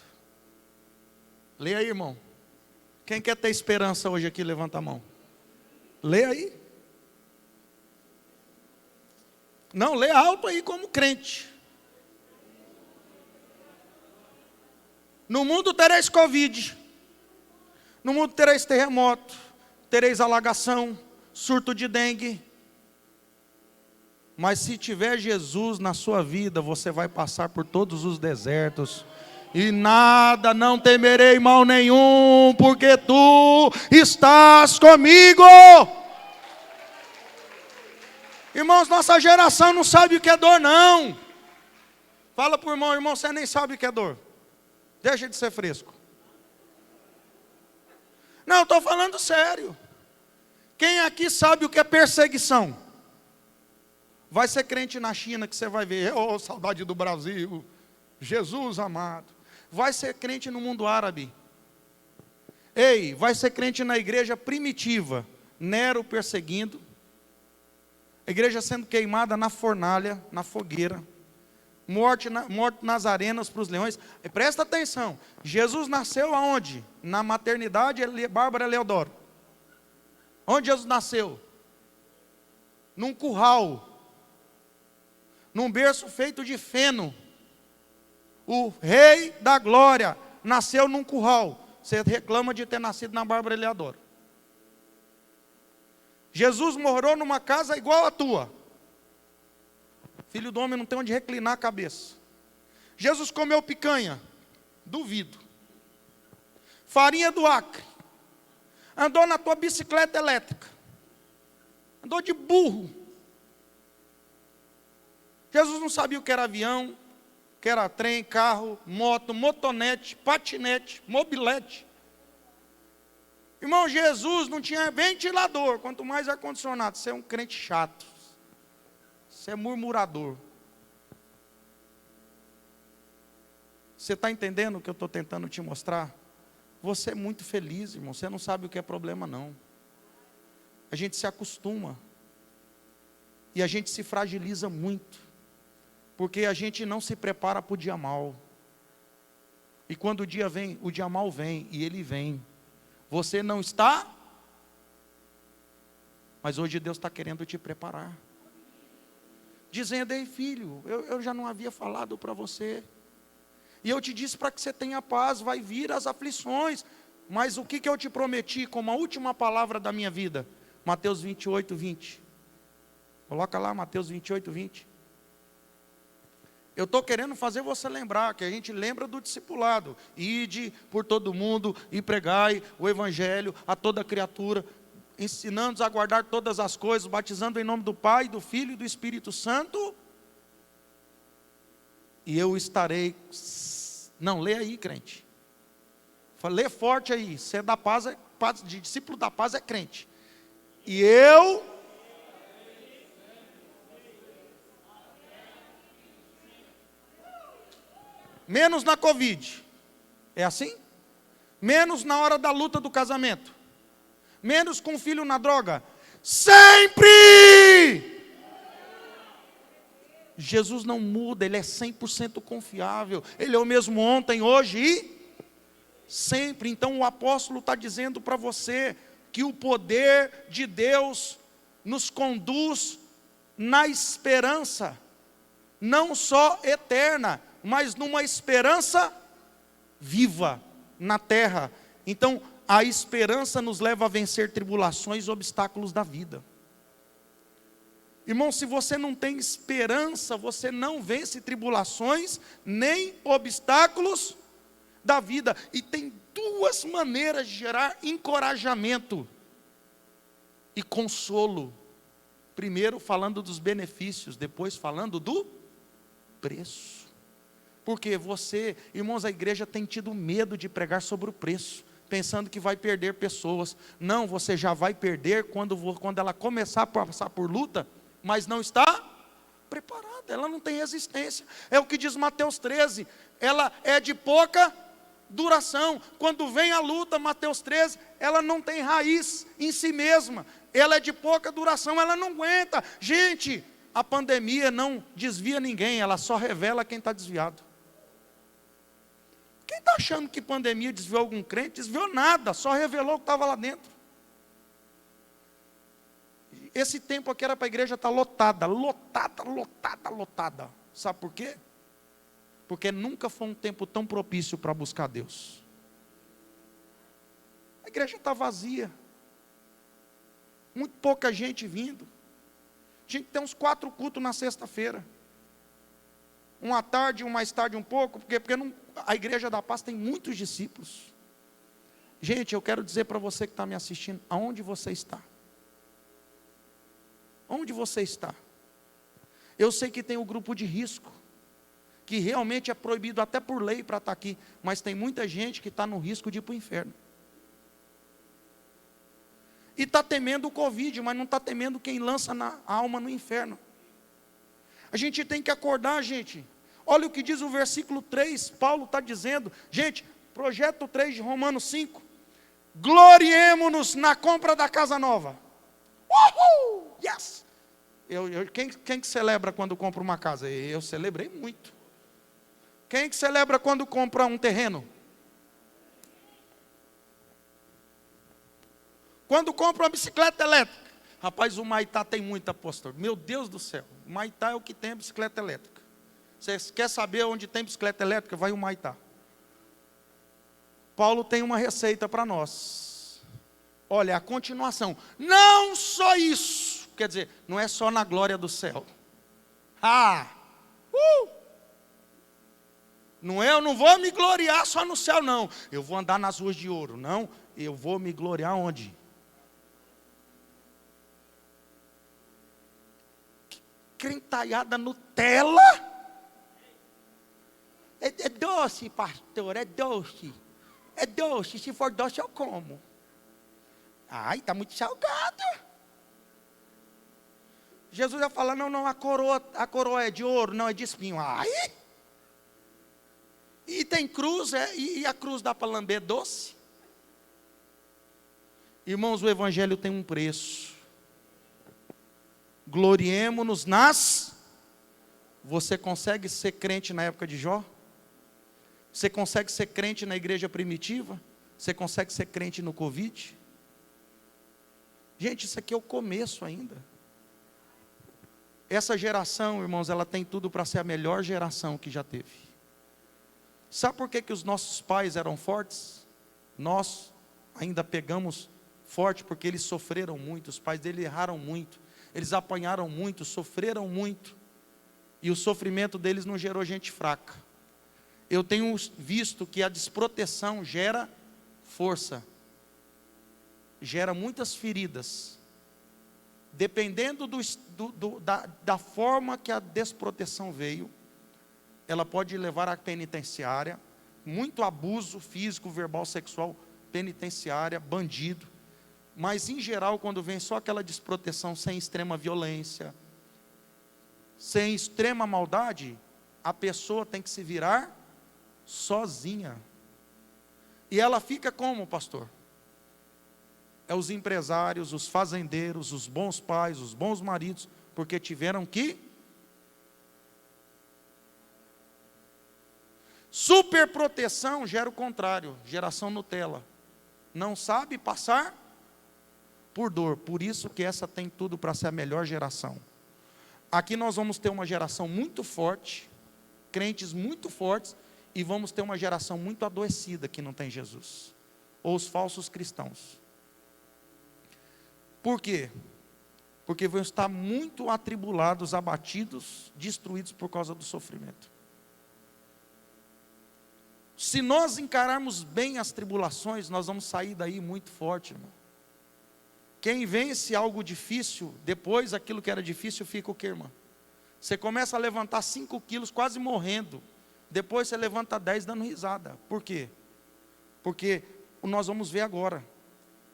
Lê aí, irmão. Quem quer ter esperança hoje aqui, levanta a mão. Lê aí. Não, lê alto aí como crente. No mundo tereis Covid. No mundo tereis terremoto. Tereis alagação, surto de dengue. Mas se tiver Jesus na sua vida, você vai passar por todos os desertos. E nada, não temerei mal nenhum, porque tu estás comigo. Irmãos, nossa geração não sabe o que é dor, não. Fala para o irmão, irmão, você nem sabe o que é dor. Deixa de ser fresco. Não, estou falando sério. Quem aqui sabe o que é perseguição? Vai ser crente na China que você vai ver, oh, saudade do Brasil, Jesus amado. Vai ser crente no mundo árabe. Ei, vai ser crente na igreja primitiva, Nero perseguindo, a igreja sendo queimada na fornalha, na fogueira, morte nas arenas para os leões. E presta atenção, Jesus nasceu aonde? Na maternidade Bárbara Leodoro. Onde Jesus nasceu? Num curral, num berço feito de feno. O rei da glória nasceu num curral. Você reclama de ter nascido na Bárbara Leodoro. Jesus morou numa casa igual a tua. Filho do homem não tem onde reclinar a cabeça. Jesus comeu picanha? Duvido. Farinha do Acre. Andou na tua bicicleta elétrica. Andou de burro. Jesus não sabia o que era avião, que era trem, carro, moto, motonete, patinete, mobilete. Irmão, Jesus não tinha ventilador, quanto mais ar-condicionado. Você é um crente chato. Você é murmurador. Você está entendendo o que eu estou tentando te mostrar? Você é muito feliz, irmão. Você não sabe o que é problema, não. A gente se acostuma. E a gente se fragiliza muito. Porque a gente não se prepara para o dia mal. E quando o dia vem, o dia mal vem, e ele vem. Você não está, mas hoje Deus está querendo te preparar. Dizendo, ei filho, eu já não havia falado para você. E eu te disse para que você tenha paz, vai vir as aflições. Mas o que eu te prometi como a última palavra da minha vida? Mateus 28, 20. Coloca lá, Mateus 28, 20. Eu estou querendo fazer você lembrar, que a gente lembra do discipulado. Ide por todo mundo e pregai o evangelho a toda criatura, ensinando-os a guardar todas as coisas, batizando em nome do Pai, do Filho e do Espírito Santo. E eu estarei... Não, lê aí, crente. Lê forte aí. Você é da paz, de discípulo da paz é crente. E eu... Menos na Covid. É assim? Menos na hora da luta do casamento. Menos com o filho na droga. Sempre! Jesus não muda, Ele é 100% confiável. Ele é o mesmo ontem, hoje e sempre. Então o apóstolo está dizendo para você que o poder de Deus nos conduz na esperança. Não só eterna, mas numa esperança viva na terra. Então, a esperança nos leva a vencer tribulações e obstáculos da vida. Irmão, se você não tem esperança, você não vence tribulações, nem obstáculos da vida. E tem duas maneiras de gerar encorajamento e consolo. Primeiro falando dos benefícios, depois falando do preço. Porque você, irmãos, a igreja tem tido medo de pregar sobre o preço, pensando que vai perder pessoas. Não, você já vai perder quando ela começar a passar por luta, mas não está preparada, ela não tem resistência. É o que diz Mateus 13, ela é de pouca duração. Quando vem a luta, Mateus 13, ela não tem raiz em si mesma, ela é de pouca duração, ela não aguenta. Gente, a pandemia não desvia ninguém, ela só revela quem está desviado. Quem está achando que pandemia desviou algum crente? Desviou nada, só revelou o que estava lá dentro. Esse tempo aqui era para a igreja estar lotada. Sabe por quê? Porque nunca foi um tempo tão propício para buscar Deus. A igreja está vazia. Muito pouca gente vindo. Tinha que ter uns 4 cultos na sexta-feira. Uma tarde, um mais tarde um pouco, porque não, a igreja da paz tem muitos discípulos. Gente, eu quero dizer para você que está me assistindo, aonde você está? Onde você está? Eu sei que tem o grupo de risco, que realmente é proibido até por lei para estar aqui, mas tem muita gente que está no risco de ir para o inferno. E está temendo o Covid, mas não está temendo quem lança a alma no inferno. A gente tem que acordar, gente. Olha o que diz o versículo 3, Paulo está dizendo, gente, projeto 3 de Romanos 5, gloriemo-nos na compra da casa nova. Uhul! Yes! Quem que celebra quando compra uma casa? Eu celebrei muito. Quem que celebra quando compra um terreno? Quando compra uma bicicleta elétrica? Rapaz, o Maitá tem muita, pastor. Meu Deus do céu. O Maitá é o que tem a bicicleta elétrica. Você quer saber onde tem bicicleta elétrica? Vai o Maitá. Paulo tem uma receita para nós. Olha, a continuação. Não só isso. Quer dizer, não é só na glória do céu. Não é, eu não vou me gloriar só no céu, não. Eu vou andar nas ruas de ouro. Não, eu vou me gloriar onde? Crentalhada Nutella. É doce, pastor, é doce. É doce, se for doce eu como. Ai, está muito salgado. Jesus ia falar, não, a coroa é de ouro, não, é de espinho. Ai! E tem cruz, e a cruz dá para lamber doce? Irmãos, o evangelho tem um preço. Gloriemo-nos nas... Você consegue ser crente na época de Jó? Você consegue ser crente na igreja primitiva? Você consegue ser crente no Covid? Gente, isso aqui é o começo ainda. Essa geração, irmãos, ela tem tudo para ser a melhor geração que já teve. Sabe por que os nossos pais eram fortes? Nós ainda pegamos forte porque eles sofreram muito, os pais dele erraram muito, eles apanharam muito, sofreram muito, e o sofrimento deles não gerou gente fraca. Eu tenho visto que a desproteção gera força, gera muitas feridas, dependendo da forma que a desproteção veio, ela pode levar à penitenciária, muito abuso físico, verbal, sexual, penitenciária, bandido. Mas em geral, quando vem só aquela desproteção sem extrema violência, sem extrema maldade, a pessoa tem que se virar sozinha. E ela fica como, pastor? É os empresários, os fazendeiros, os bons pais, os bons maridos, porque tiveram que superproteção gera o contrário, geração Nutella. Não sabe passar por dor. Por isso que essa tem tudo para ser a melhor geração. Aqui nós vamos ter uma geração muito forte, crentes muito fortes, e vamos ter uma geração muito adoecida que não tem Jesus. Ou os falsos cristãos. Por quê? Porque vão estar muito atribulados, abatidos, destruídos por causa do sofrimento. Se nós encararmos bem as tribulações, nós vamos sair daí muito forte, irmão. Quem vence algo difícil, depois aquilo que era difícil fica o quê, irmão? Você começa a levantar 5 quilos quase morrendo, depois você levanta 10 dando risada. Por quê? Porque nós vamos ver agora,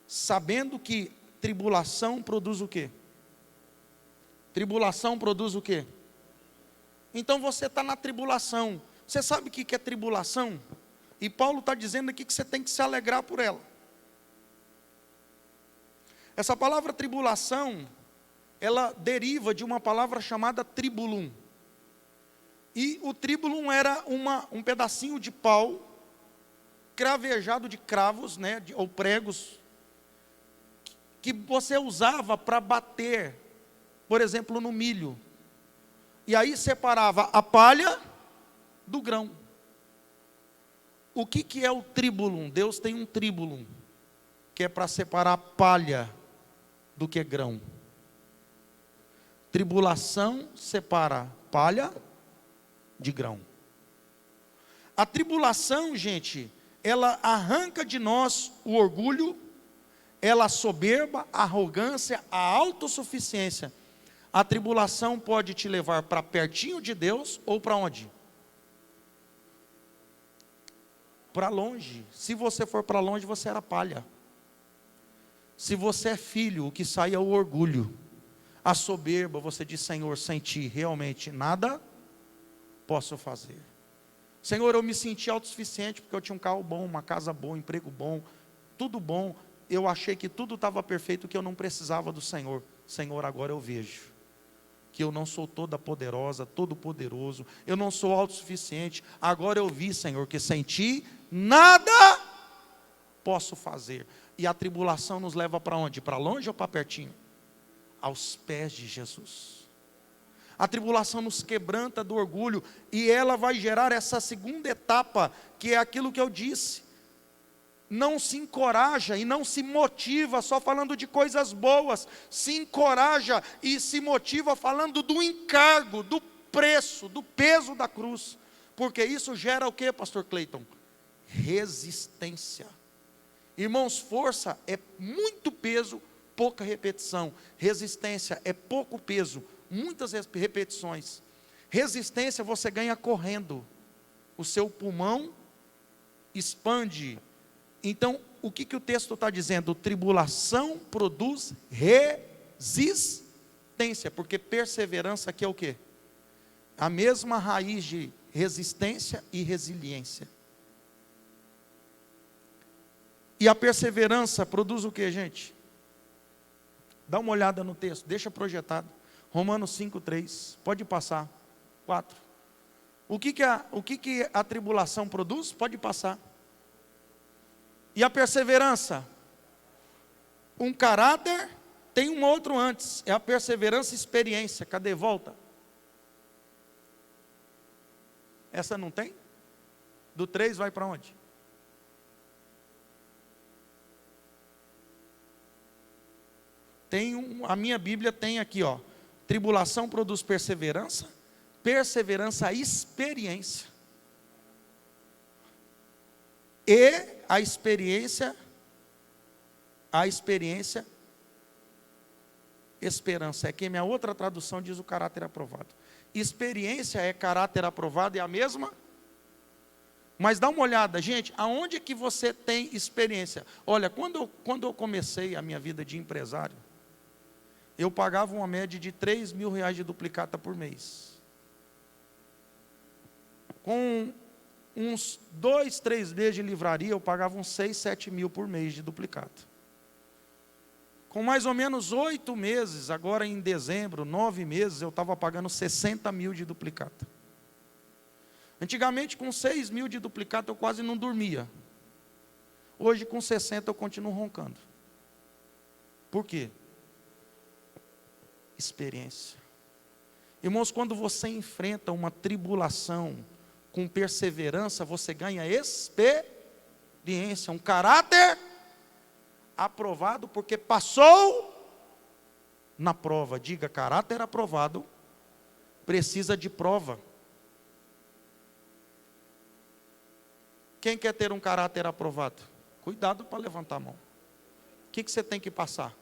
sabendo que tribulação produz o quê? Tribulação produz o quê? Então você está na tribulação. Você sabe o que é tribulação? E Paulo está dizendo aqui que você tem que se alegrar por ela. Essa palavra tribulação, ela deriva de uma palavra chamada tribulum. E o tribulum era um pedacinho de pau, cravejado de cravos, né, ou pregos, que você usava para bater, por exemplo, no milho. E aí separava a palha do grão. O que é o tribulum? Deus tem um tribulum, que é para separar a palha do que é grão. Tribulação separa palha de grão. A tribulação, gente, ela arranca de nós o orgulho, ela a soberba, a arrogância, a autossuficiência. A tribulação pode te levar para pertinho de Deus ou para onde? Para longe. Se você for para longe, você era palha. Se você é filho, o que sai é o orgulho. A soberba, você diz: Senhor, sem ti realmente nada posso fazer. Senhor, eu me senti autossuficiente porque eu tinha um carro bom, uma casa boa, um emprego bom, tudo bom. Eu achei que tudo estava perfeito, que eu não precisava do Senhor. Senhor, agora eu vejo que eu não sou toda poderosa, todo poderoso, eu não sou autossuficiente. Agora eu vi, Senhor, que sem ti nada posso fazer. E a tribulação nos leva para onde? Para longe ou para pertinho? Aos pés de Jesus. A tribulação nos quebranta do orgulho, e ela vai gerar essa segunda etapa, que é aquilo que eu disse. Não se encoraja e não se motiva só falando de coisas boas, se encoraja e se motiva falando do encargo, do preço, do peso da cruz, porque isso gera o que, pastor Cleiton? Resistência. Irmãos, força é muito peso, pouca repetição. Resistência é pouco peso, muitas repetições. Resistência você ganha correndo, o seu pulmão expande. Então, o que o texto está dizendo? Tribulação produz resistência, porque perseverança aqui é o quê? A mesma raiz de resistência e resiliência. E a perseverança produz o que, gente? Dá uma olhada no texto, deixa projetado. Romanos 5:3, pode passar. 4. O que a tribulação produz? Pode passar. E a perseverança? Um caráter, tem um outro antes, é a perseverança e experiência. Cadê? Volta. Essa não tem? Do 3 vai para onde? A minha Bíblia tem aqui, ó. Tribulação produz perseverança, perseverança, experiência. E a experiência, esperança. É que minha outra tradução diz o caráter aprovado. Experiência é caráter aprovado, é a mesma? Mas dá uma olhada, gente, aonde que você tem experiência? Olha, quando eu comecei a minha vida de empresário, eu pagava uma média de R$3.000 de duplicata por mês. Com uns 2, 3 meses de livraria, eu pagava uns 6, 7 mil por mês de duplicata. Com mais ou menos 8 meses, agora em dezembro, 9 meses, eu estava pagando 60 mil de duplicata. Antigamente, com 6 mil de duplicata, eu quase não dormia. Hoje, com 60, eu continuo roncando. Por quê? Experiência. Irmãos, quando você enfrenta uma tribulação com perseverança, você ganha experiência, um caráter aprovado, porque passou na prova. Diga, caráter aprovado precisa de prova. Quem quer ter um caráter aprovado? Cuidado para levantar a mão. O que você tem que passar?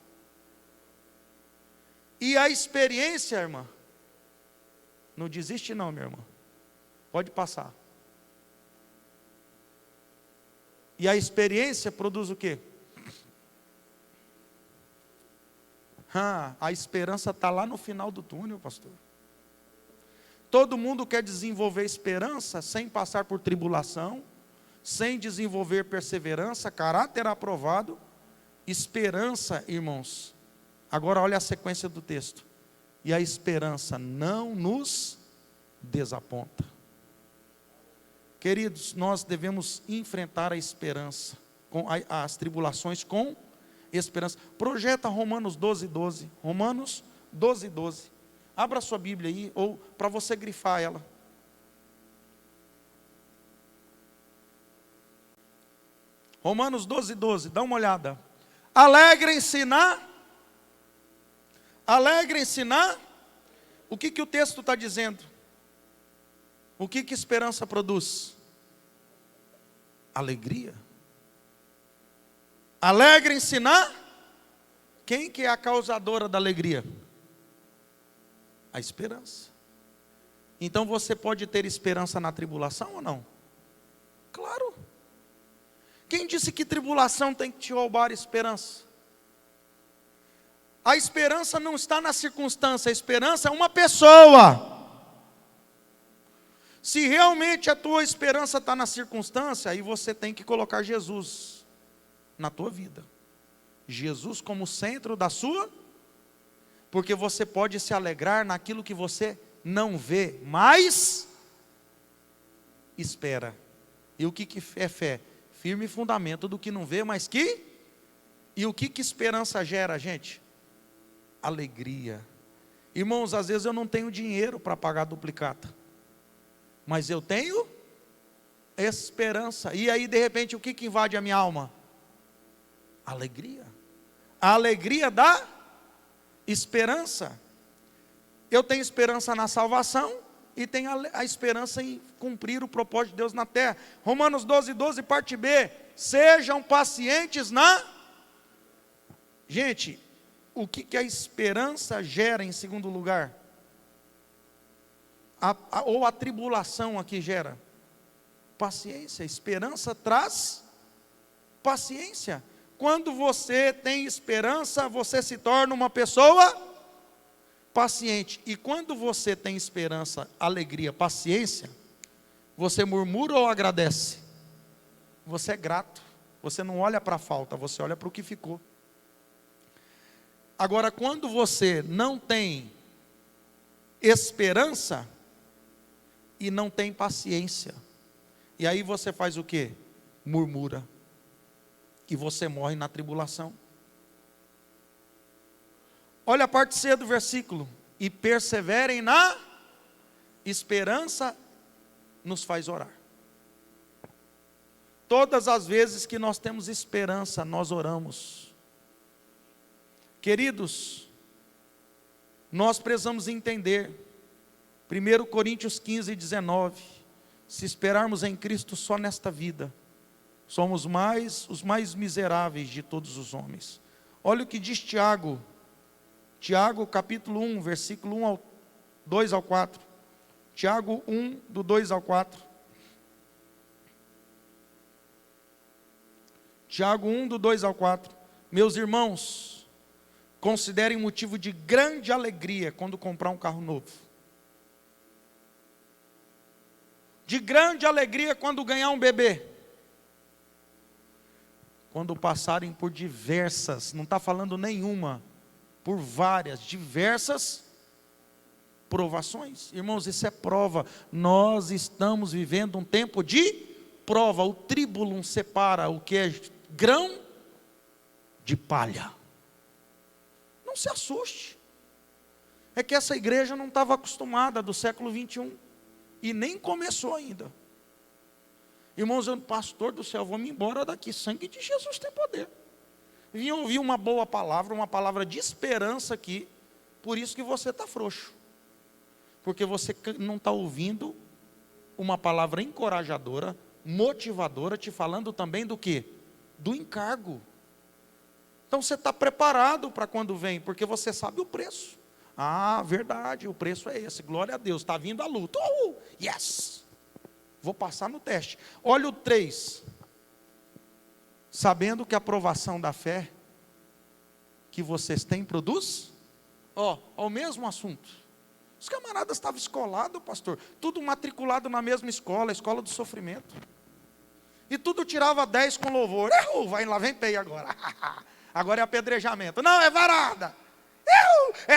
E a experiência, irmã, não desiste não, minha irmã. Pode passar. E a experiência produz o quê? A esperança está lá no final do túnel, pastor. Todo mundo quer desenvolver esperança sem passar por tribulação, sem desenvolver perseverança, caráter aprovado, esperança, irmãos. Agora olha a sequência do texto. E a esperança não nos desaponta. Queridos, nós devemos enfrentar a esperança, as tribulações com esperança. Projeta Romanos 12:12. Romanos 12:12. Abra sua Bíblia aí, ou para você grifar ela. Romanos 12:12, dá uma olhada. Alegrem-se na. O que o texto está dizendo? O que esperança produz? Alegria. Alegrem-se na. Quem que é a causadora da alegria? A esperança. Então você pode ter esperança na tribulação ou não? Claro. Quem disse que tribulação tem que te roubar a esperança? A esperança não está na circunstância, a esperança é uma pessoa. Se realmente a tua esperança está na circunstância, aí você tem que colocar Jesus na tua vida. Jesus como centro da sua, porque você pode se alegrar naquilo que você não vê, mas espera. E o que é fé? Firme fundamento do que não vê, mas que... E o que esperança gera, gente? Alegria. Irmãos, às vezes eu não tenho dinheiro para pagar a duplicata, mas eu tenho esperança. E aí de repente o que invade a minha alma? Alegria. A alegria da esperança. Eu tenho esperança na salvação e tenho a esperança em cumprir o propósito de Deus na terra. Romanos 12, parte B. Sejam pacientes na... Gente, o que a esperança gera em segundo lugar? Ou a tribulação aqui gera? Paciência. Esperança traz paciência. Quando você tem esperança, você se torna uma pessoa paciente. E quando você tem esperança, alegria, paciência, você murmura ou agradece? Você é grato. Você não olha para a falta, você olha para o que ficou. Agora, quando você não tem esperança e não tem paciência, e aí você faz o quê? Murmura. E você morre na tribulação. Olha a parte C do versículo. E perseverem na esperança, nos faz orar. Todas as vezes que nós temos esperança, nós oramos. Queridos, nós precisamos entender, 1 Coríntios 15, 19, se esperarmos em Cristo só nesta vida, somos os mais miseráveis de todos os homens. Olha o que diz Tiago, capítulo 1, versículo 2 ao 4. Tiago 1, do 2 ao 4. Tiago 1, do 2 ao 4. Meus irmãos, considerem motivo de grande alegria quando comprar um carro novo. De grande alegria quando ganhar um bebê. Quando passarem por diversas, não está falando nenhuma, por várias, diversas provações. Irmãos, isso é prova. Nós estamos vivendo um tempo de prova. O tribulum separa o que é grão de palha. Não se assuste. É que essa igreja não estava acostumada do século 21. E nem começou ainda. Irmãos, eu, pastor do céu, vou me embora daqui. Sangue de Jesus tem poder. Vim ouvir uma boa palavra, uma palavra de esperança aqui. Por isso que você está frouxo. Porque você não está ouvindo uma palavra encorajadora, motivadora, te falando também do quê? Do encargo. Então você está preparado para quando vem, porque você sabe o preço. Ah, verdade, o preço é esse, glória a Deus, está vindo a luta. Yes! Vou passar no teste. Olha o 3. Sabendo que a aprovação da fé que vocês têm produz? O mesmo assunto. Os camaradas estavam escolados, pastor, tudo matriculado na mesma escola, a escola do sofrimento. E tudo tirava 10 com louvor. Vai lá, vem peia agora. Agora é apedrejamento. Não, é varada.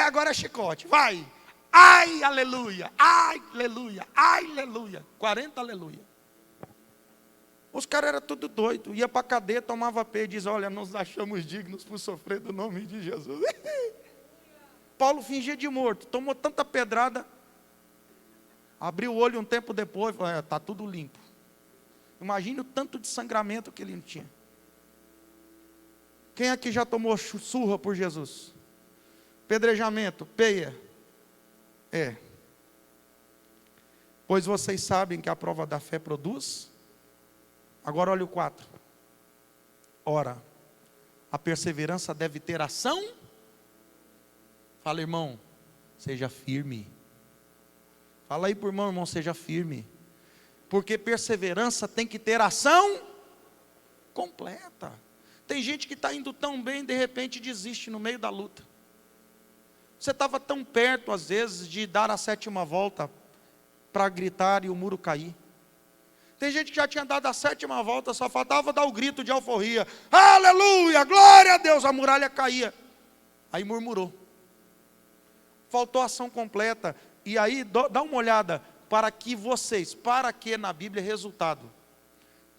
Agora é chicote. Vai. Ai, aleluia. Ai, aleluia. Ai, aleluia. 40 aleluia. Os caras eram tudo doido. Ia para a cadeia, tomava pé e dizia: olha, nos achamos dignos por sofrer do nome de Jesus. Paulo fingia de morto. Tomou tanta pedrada. Abriu o olho um tempo depois. Falou: está tudo limpo. Imagine o tanto de sangramento que ele não tinha. Quem aqui já tomou surra por Jesus? Pedrejamento, peia. Pois vocês sabem que a prova da fé produz. Agora olha o 4. Ora, a perseverança deve ter ação. Fala, irmão, Seja firme. Fala aí para o irmão, irmão, seja firme. Porque perseverança tem que ter ação completa. Tem gente que está indo tão bem, de repente desiste no meio da luta. Você estava tão perto, às vezes, de dar a 7ª volta para gritar e o muro cair. Tem gente que já tinha dado a 7ª volta, só faltava dar o grito de alforria. Aleluia, glória a Deus, a muralha caía. Aí murmurou. Faltou ação completa. E aí, dá uma olhada, para que na Bíblia é resultado.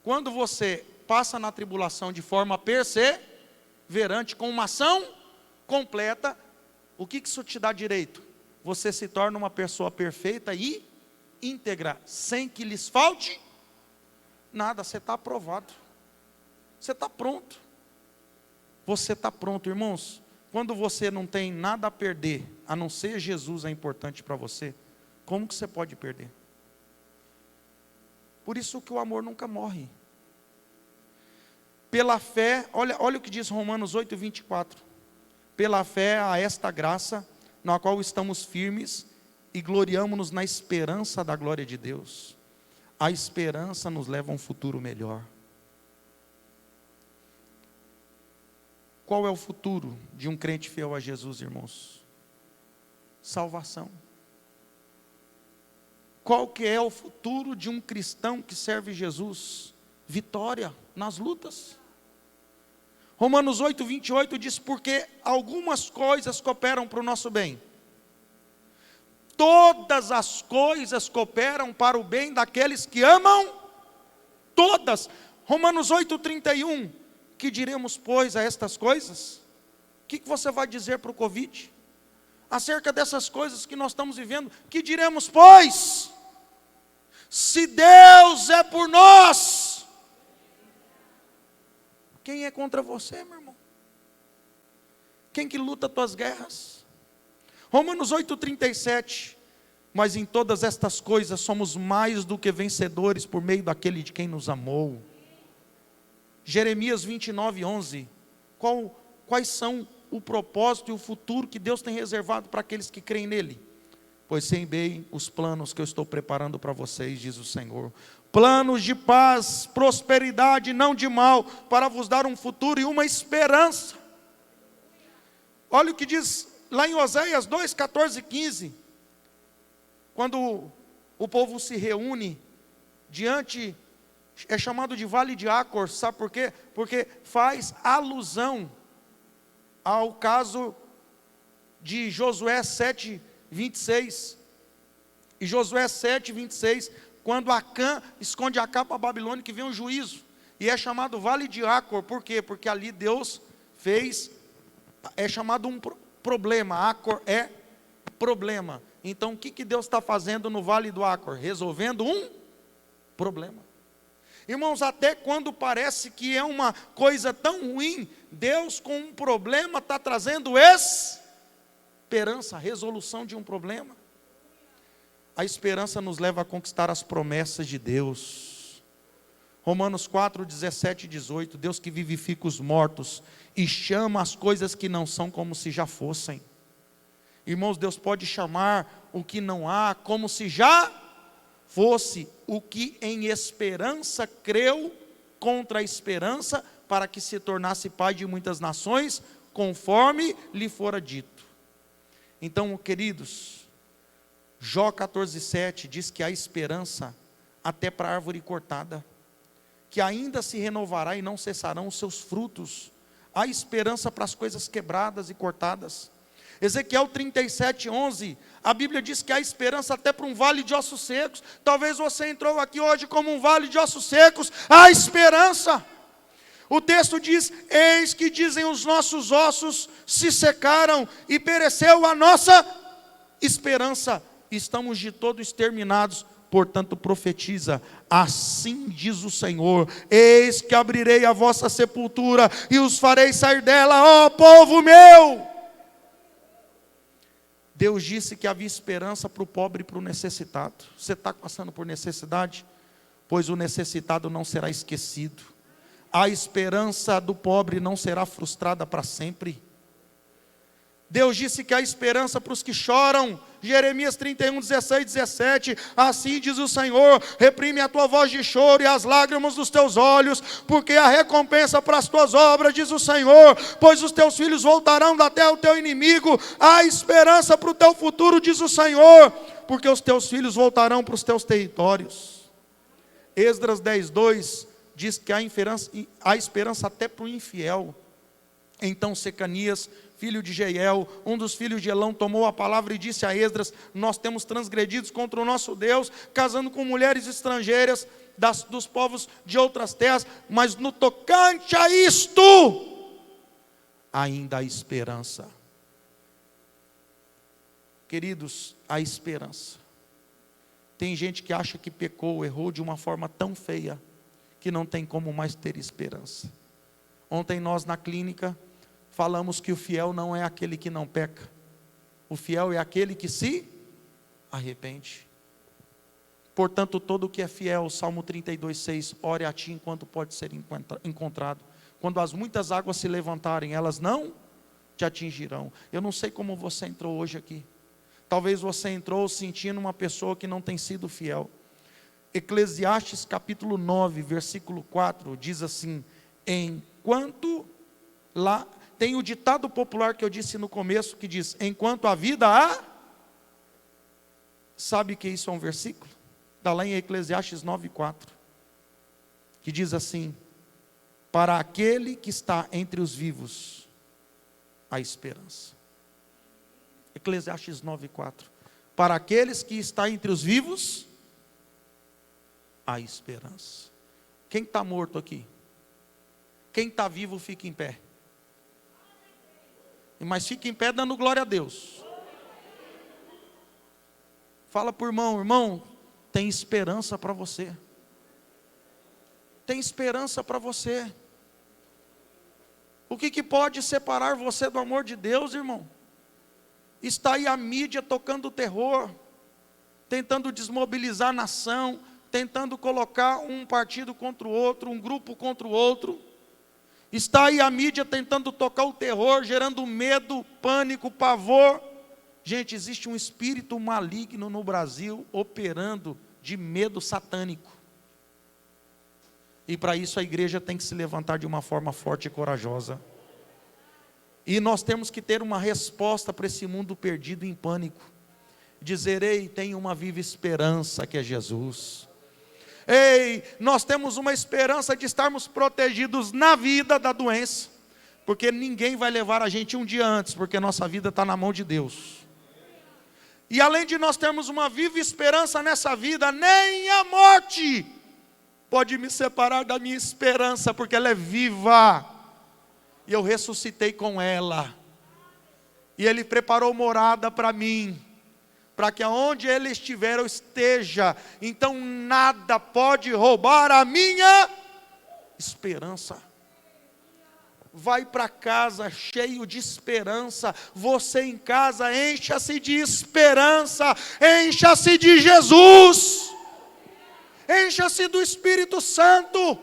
Quando você passa na tribulação de forma perseverante, com uma ação completa, o que isso te dá direito? Você se torna uma pessoa perfeita e íntegra, sem que lhes falte nada. Você está aprovado, você está pronto, você está pronto, irmãos. Quando você não tem nada a perder, a não ser Jesus é importante para você, como que você pode perder? Por isso que o amor nunca morre. Pela fé, olha o que diz Romanos 8:24. Pela fé a esta graça, na qual estamos firmes e gloriamo-nos na esperança da glória de Deus. A esperança nos leva a um futuro melhor. Qual é o futuro de um crente fiel a Jesus, irmãos? Salvação. Qual que é o futuro de um cristão que serve Jesus? Vitória nas lutas. Romanos 8:28 diz, porque algumas coisas cooperam para o nosso bem. Todas as coisas cooperam para o bem daqueles que amam. Todas. Romanos 8:31. Que diremos, pois, a estas coisas? O que você vai dizer para o Covid? Acerca dessas coisas que nós estamos vivendo, que diremos, pois? Se Deus é por nós, quem é contra você, meu irmão? Quem que luta as tuas guerras? Romanos 8:37. Mas em todas estas coisas somos mais do que vencedores por meio daquele de quem nos amou. Jeremias 29:11. Quais são o propósito e o futuro que Deus tem reservado para aqueles que creem nele? Pois sei bem os planos que eu estou preparando para vocês, diz o Senhor. Planos de paz, prosperidade, não de mal, para vos dar um futuro e uma esperança. Olha o que diz lá em Oséias 2:14 e 15. Quando o povo se reúne diante, é chamado de Vale de Acor, sabe por quê? Porque faz alusão ao caso de Josué 7:26. E Josué 7:26, quando Acã esconde Acã para a Babilônia, que vem um juízo. E é chamado Vale de Acor, por quê? Porque ali Deus fez, é chamado um problema, Acor é problema. Então o que Deus está fazendo no Vale do Acor? Resolvendo um problema. Irmãos, até quando parece que é uma coisa tão ruim, Deus com um problema está trazendo esperança, resolução de um problema. A esperança nos leva a conquistar as promessas de Deus. Romanos 4:17 e 18, Deus que vivifica os mortos e chama as coisas que não são como se já fossem. Irmãos, Deus pode chamar o que não há como se já fosse. O que em esperança creu contra a esperança, para que se tornasse pai de muitas nações, conforme lhe fora dito. Então, queridos, Jó 14:7 diz que há esperança até para a árvore cortada, que ainda se renovará e não cessarão os seus frutos. Há esperança para as coisas quebradas e cortadas. Ezequiel 37:11, a Bíblia diz que há esperança até para um vale de ossos secos. Talvez você entrou aqui hoje como um vale de ossos secos, há esperança. O texto diz, eis que dizem os nossos ossos se secaram e pereceu a nossa esperança. Estamos de todo exterminados, portanto profetiza, assim diz o Senhor, eis que abrirei a vossa sepultura e os farei sair dela, ó povo meu. Deus disse que havia esperança para o pobre e para o necessitado. Você está passando por necessidade? Pois o necessitado não será esquecido. A esperança do pobre não será frustrada para sempre. Deus disse que há esperança para os que choram. Jeremias 31, 16, 17. Assim diz o Senhor: reprime a tua voz de choro e as lágrimas dos teus olhos, porque a recompensa para as tuas obras, diz o Senhor, pois os teus filhos voltarão da terra do teu inimigo. Há esperança para o teu futuro, diz o Senhor, porque os teus filhos voltarão para os teus territórios. Esdras 10, 2 diz que há esperança até para o infiel. Então Secanias, filho de Jeiel, um dos filhos de Elão, tomou a palavra e disse a Esdras: nós temos transgredido contra o nosso Deus, casando com mulheres estrangeiras dos povos de outras terras, mas no tocante a isto, ainda há esperança. Queridos, há esperança. Tem gente que acha que pecou, errou de uma forma tão feia, que não tem como mais ter esperança. Ontem nós na clínica falamos que o fiel não é aquele que não peca. O fiel é aquele que se arrepende. Portanto, todo o que é fiel, Salmo 32, 6, ore a ti enquanto pode ser encontrado. Quando as muitas águas se levantarem, elas não te atingirão. Eu não sei como você entrou hoje aqui. Talvez você entrou sentindo uma pessoa que não tem sido fiel. Eclesiastes capítulo 9, versículo 4, diz assim: enquanto lá... Tem o ditado popular que eu disse no começo, que diz: enquanto a vida há... Sabe que isso é um versículo? Está lá em Eclesiastes 9:4, que diz assim: para aquele que está entre os vivos, há esperança. Eclesiastes 9:4. Para aqueles que estão entre os vivos, há esperança. Quem está morto aqui? Quem está vivo fica em pé. Mas fica em pé dando glória a Deus. Fala para o irmão: irmão, tem esperança para você. Tem esperança para você. O que pode separar você do amor de Deus, irmão? Está aí a mídia tocando terror, tentando desmobilizar a nação, tentando colocar um partido contra o outro, um grupo contra o outro. Está aí a mídia tentando tocar o terror, gerando medo, pânico, pavor. Gente, existe um espírito maligno no Brasil operando de medo satânico. E para isso a igreja tem que se levantar de uma forma forte e corajosa. E nós temos que ter uma resposta para esse mundo perdido em pânico. Dizer: ei, tem uma viva esperança que é Jesus. Ei, nós temos uma esperança de estarmos protegidos na vida da doença, porque ninguém vai levar a gente um dia antes, porque nossa vida está na mão de Deus. E além de nós termos uma viva esperança nessa vida, nem a morte pode me separar da minha esperança, porque ela é viva, e eu ressuscitei com ela, e Ele preparou morada para mim, para que aonde Ele estiver eu esteja. Então nada pode roubar a minha esperança. Vai para casa cheio de esperança. Você em casa, encha-se de esperança, encha-se de Jesus, encha-se do Espírito Santo,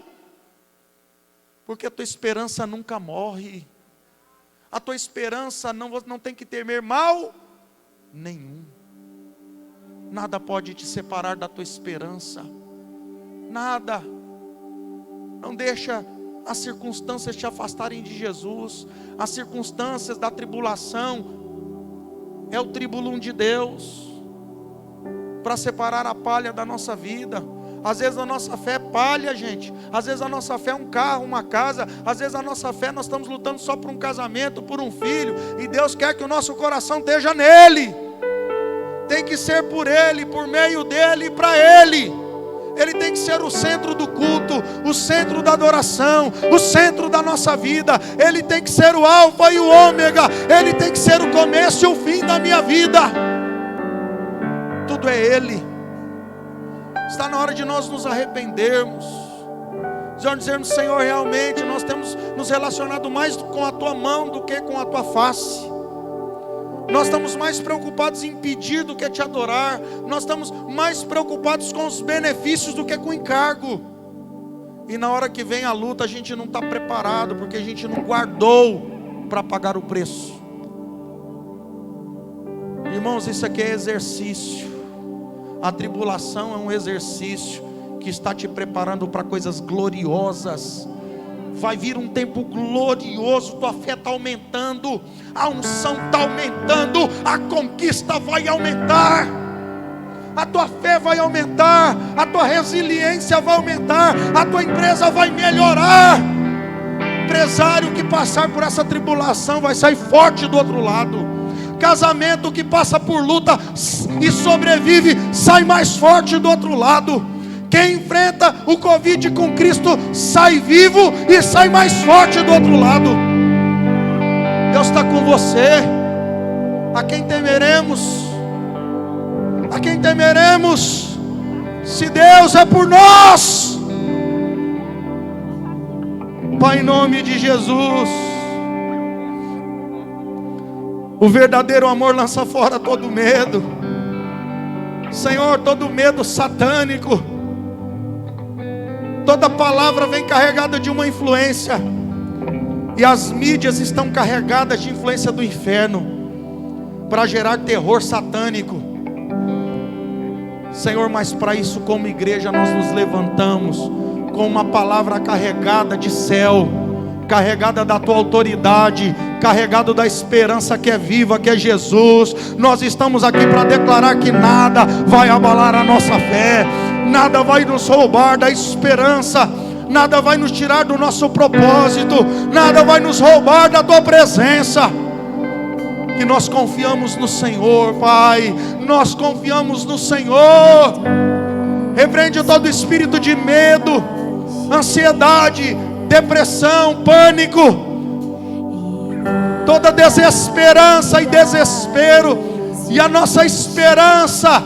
porque a tua esperança nunca morre. A tua esperança não tem que temer mal nenhum. Nada pode te separar da tua esperança. Nada. Não deixa as circunstâncias te afastarem de Jesus. As circunstâncias da tribulação é o tribulum de Deus para separar a palha da nossa vida. Às vezes a nossa fé é palha, gente. Às vezes a nossa fé é um carro, uma casa. Às vezes a nossa fé, nós estamos lutando só por um casamento, por um filho. E Deus quer que o nosso coração esteja nele. Tem que ser por Ele, por meio dEle e para Ele. Ele tem que ser o centro do culto, o centro da adoração, o centro da nossa vida. Ele tem que ser o alfa e o ômega. Ele tem que ser o começo e o fim da minha vida. Tudo é Ele. Está na hora de nós nos arrependermos, dizermos: Senhor, realmente nós temos nos relacionado mais com a Tua mão do que com a Tua face. Nós estamos mais preocupados em pedir do que te adorar. Nós estamos mais preocupados com os benefícios do que com o encargo. E na hora que vem a luta, a gente não está preparado, porque a gente não guardou para pagar o preço. Irmãos, isso aqui é exercício. A tribulação é um exercício que está te preparando para coisas gloriosas. Vai vir um tempo glorioso, tua fé está aumentando, a unção está aumentando, a conquista vai aumentar, a tua fé vai aumentar, a tua resiliência vai aumentar, a tua empresa vai melhorar. Empresário que passar por essa tribulação vai sair forte do outro lado. Casamento que passa por luta e sobrevive, sai mais forte do outro lado. Quem enfrenta o Covid com Cristo sai vivo e sai mais forte do outro lado. Deus está com você. A quem temeremos? A quem temeremos? Se Deus é por nós. Pai, em nome de Jesus. O verdadeiro amor lança fora todo medo. Senhor, todo medo satânico. Toda palavra vem carregada de uma influência. E as mídias estão carregadas de influência do inferno para gerar terror satânico. Senhor, mas para isso, como igreja, nós nos levantamos com uma palavra carregada de céu, carregada da tua autoridade, carregado da esperança que é viva, que é Jesus. Nós estamos aqui para declarar que nada vai abalar a nossa fé, nada vai nos roubar da esperança, nada vai nos tirar do nosso propósito, nada vai nos roubar da tua presença. Que nós confiamos no Senhor, Pai, nós confiamos no Senhor. Repreende todo espírito de medo, ansiedade, depressão, pânico, toda desesperança e desespero. E a nossa esperança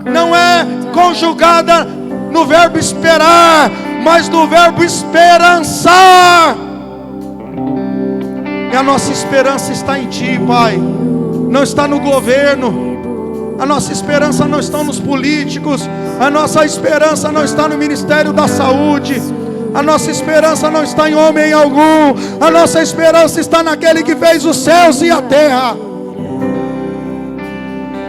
não é conjugada no verbo esperar, mas no verbo esperançar. E a nossa esperança está em Ti, Pai, não está no governo. A nossa esperança não está nos políticos. A nossa esperança não está no Ministério da Saúde. A nossa esperança não está em homem algum. A nossa esperança está naquele que fez os céus e a terra.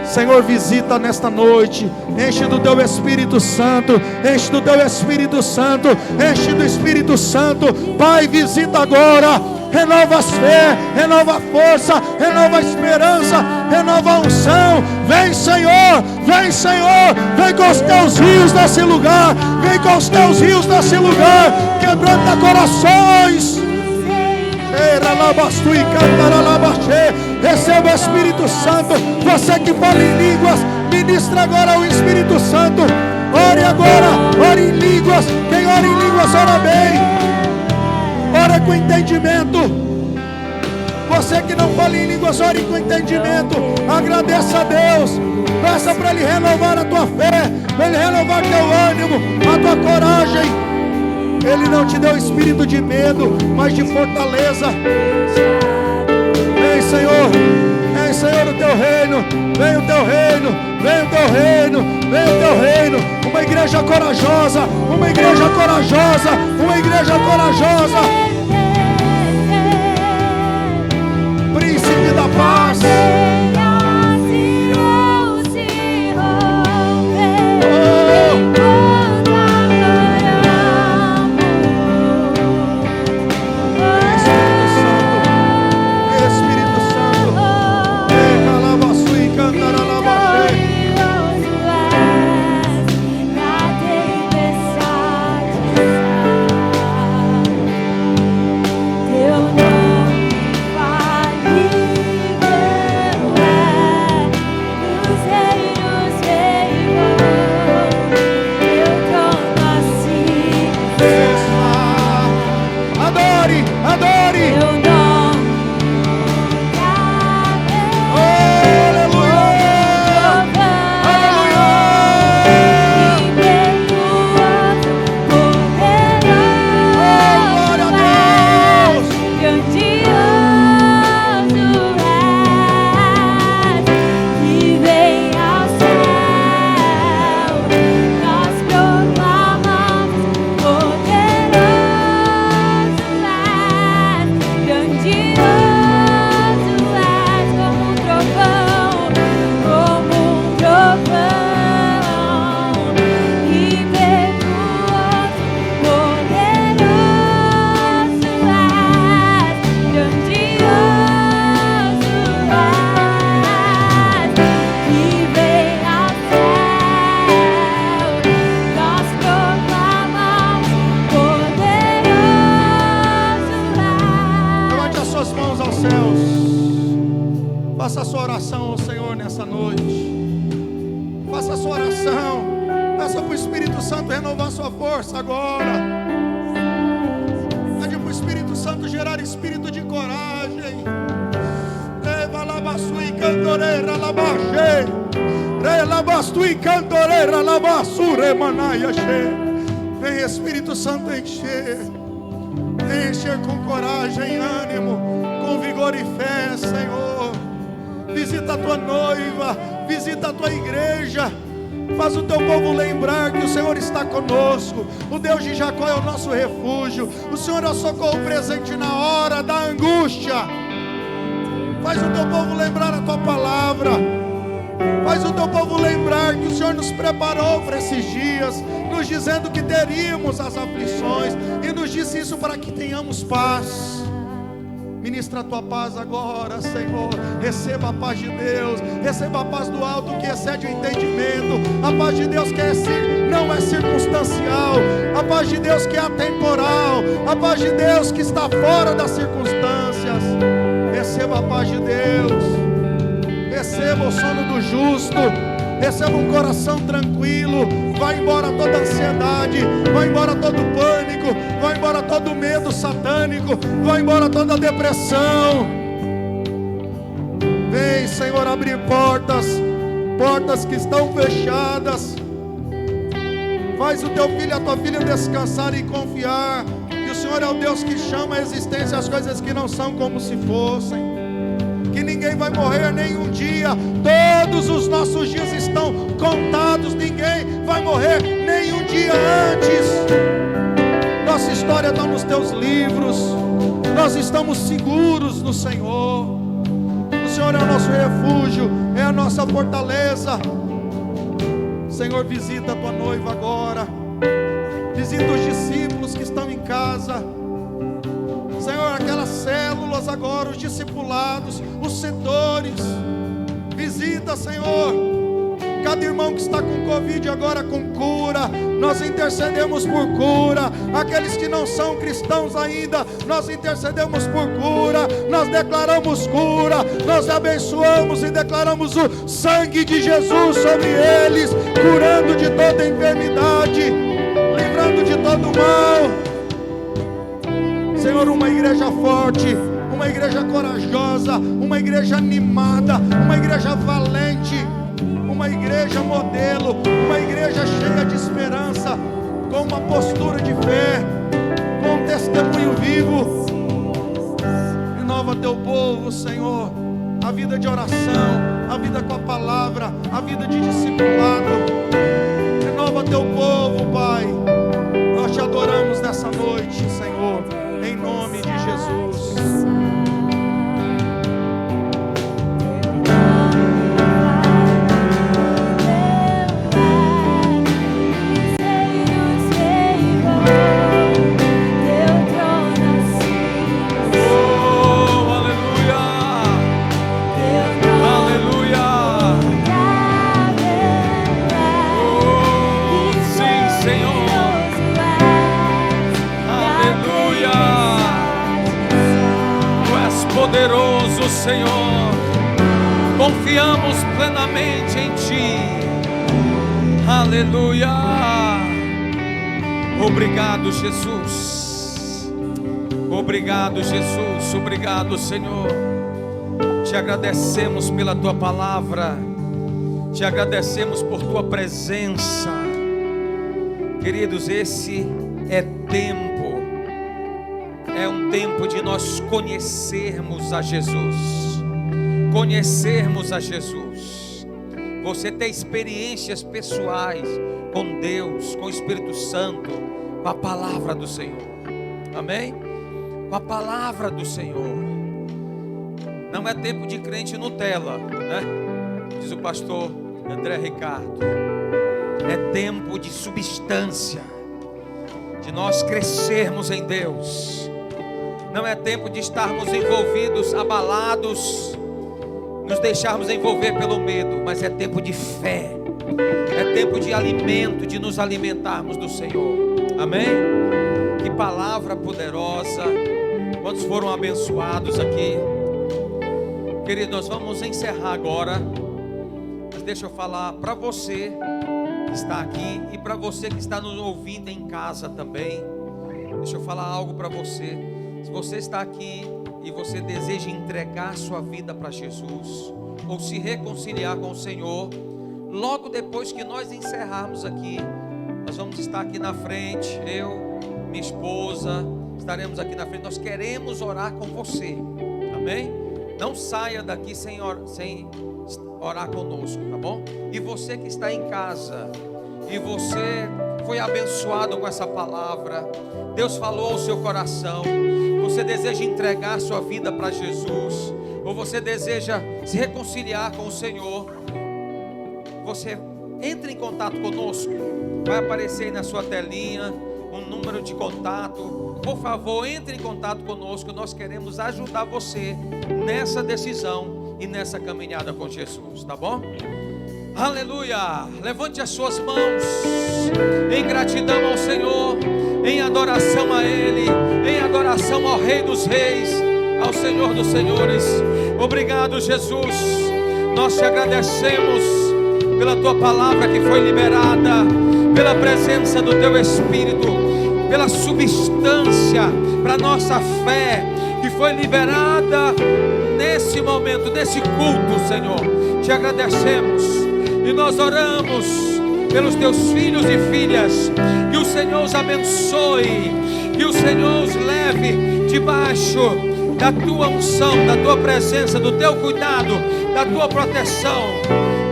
Senhor, visita nesta noite. Enche do Teu Espírito Santo. Enche do Teu Espírito Santo. Enche do Espírito Santo. Pai, visita agora. Renova as fé, renova a força, renova a esperança, renova a unção. Vem, Senhor, vem, Senhor, vem com os Teus rios nesse lugar, vem com os Teus rios nesse lugar, quebranta corações. Receba o Espírito Santo. Você que fala em línguas, ministra agora o Espírito Santo. Ore agora, ore em línguas. Quem ora em línguas, ora bem. Ora com entendimento. Você que não fala em línguas, ore com entendimento. Agradeça a Deus. Peça para Ele renovar a tua fé, para Ele renovar teu ânimo, a tua coragem. Ele não te deu espírito de medo, mas de fortaleza. Vem, Senhor. Vem, Senhor, o Teu reino. Vem o Teu reino. Vem o Teu reino. Vem o Teu reino. Uma igreja corajosa. Uma igreja corajosa. Uma igreja corajosa. Príncipe da paz. renovar sua força agora. Pede para o Espírito Santo gerar espírito de coragem. Rebalabasui cantoreira labaxê. Relabastui cantoreira labassure manaiaxê. Vem Espírito Santo encher. Encher com coragem, ânimo, com vigor e fé, Senhor. Visita a tua noiva, visita a tua igreja. Faz o teu povo lembrar que o Senhor está conosco. O Deus de Jacó é o nosso refúgio. O Senhor é o socorro presente na hora da angústia. Faz o teu povo lembrar a tua palavra. Faz o teu povo lembrar que o Senhor nos preparou para esses dias, nos dizendo que teríamos as aflições, e nos disse isso para que tenhamos paz. Ministra a tua paz agora, Senhor. Receba a paz de Deus, receba a paz do alto que excede o entendimento. A paz de Deus que não é circunstancial, a paz de Deus que é atemporal, a paz de Deus que está fora das circunstâncias. Receba a paz de Deus, receba o sono do justo, receba um coração tranquilo. Vai embora toda ansiedade, vai embora todo pânico, vai embora todo medo satânico, vai embora toda depressão. Vem, Senhor, abrir portas que estão fechadas. Faz o teu filho e a tua filha descansar e confiar que o Senhor é o Deus que chama a existência as coisas que não são como se fossem. Que ninguém vai morrer nenhum dia. Todos os nossos dias estão contados. Ninguém vai morrer nenhum dia antes. Nossa história está nos teus livros. Nós estamos seguros no Senhor. O Senhor é o nosso refúgio, é a nossa fortaleza. Senhor, visita a tua noiva agora. Visita os discípulos que estão em casa. Senhor, aquelas células agora, os discipulados, os setores. Visita, Senhor, cada irmão que está com Covid agora com cura. Nós intercedemos por cura. Aqueles que não são cristãos ainda, nós intercedemos por cura. Nós declaramos cura. Nós abençoamos e declaramos o sangue de Jesus sobre eles, curando de toda enfermidade, livrando de todo mal. Senhor, uma igreja forte, uma igreja corajosa, uma igreja animada, uma igreja valente, uma igreja modelo, uma igreja cheia de esperança, com uma postura de fé, com um testemunho vivo. Renova teu povo, Senhor, a vida de oração, a vida com a palavra, a vida de discipulado. Renova teu povo, Pai. Nós te adoramos nessa noite, Senhor, em nome de Jesus. Poderoso Senhor, confiamos plenamente em Ti. Aleluia. Obrigado, Jesus. Obrigado, Jesus. Obrigado, Senhor. Te agradecemos pela Tua palavra. Te agradecemos por Tua presença. Queridos, esse é tempo. É um tempo de nós conhecermos a Jesus. Conhecermos a Jesus. Você ter experiências pessoais com Deus, com o Espírito Santo, com a palavra do Senhor. Amém? Com a palavra do Senhor. Não é tempo de crente Nutella, né? Diz o pastor André Ricardo. É tempo de substância, de nós crescermos em Deus. Não é tempo de estarmos envolvidos, abalados, nos deixarmos envolver pelo medo, mas é tempo de fé, é tempo de alimento, de nos alimentarmos do Senhor. Amém? Que palavra poderosa. Quantos foram abençoados aqui? Querido, nós vamos encerrar agora, mas deixa eu falar para você que está aqui e para você que está nos ouvindo em casa também. Deixa eu falar algo para você. Se você está aqui e você deseja entregar sua vida para Jesus, ou se reconciliar com o Senhor, logo depois que nós encerrarmos aqui, nós vamos estar aqui na frente, eu, minha esposa, estaremos aqui na frente. Nós queremos orar com você, amém? Não saia daqui sem orar conosco, tá bom? E você que está em casa, e você foi abençoado com essa palavra, Deus falou ao seu coração, você deseja entregar sua vida para Jesus, ou você deseja se reconciliar com o Senhor, você entre em contato conosco. Vai aparecer aí na sua telinha um número de contato. Por favor, entre em contato conosco. Nós queremos ajudar você nessa decisão e nessa caminhada com Jesus, tá bom? Aleluia! Levante as suas mãos em gratidão ao Senhor, em adoração a Ele, em adoração ao Rei dos Reis, ao Senhor dos Senhores. Obrigado, Jesus. Nós te agradecemos pela tua palavra que foi liberada, pela presença do teu Espírito, pela substância para nossa fé que foi liberada nesse momento, nesse culto, Senhor. Te agradecemos e nós oramos pelos teus filhos e filhas, que o Senhor os abençoe, que o Senhor os leve debaixo da tua unção, da tua presença, do teu cuidado, da tua proteção,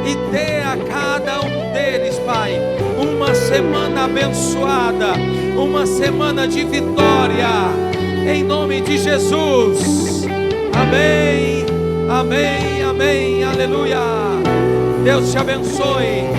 e dê a cada um deles, Pai, uma semana abençoada, uma semana de vitória, em nome de Jesus. Amém, amém, amém, aleluia. Deus te abençoe.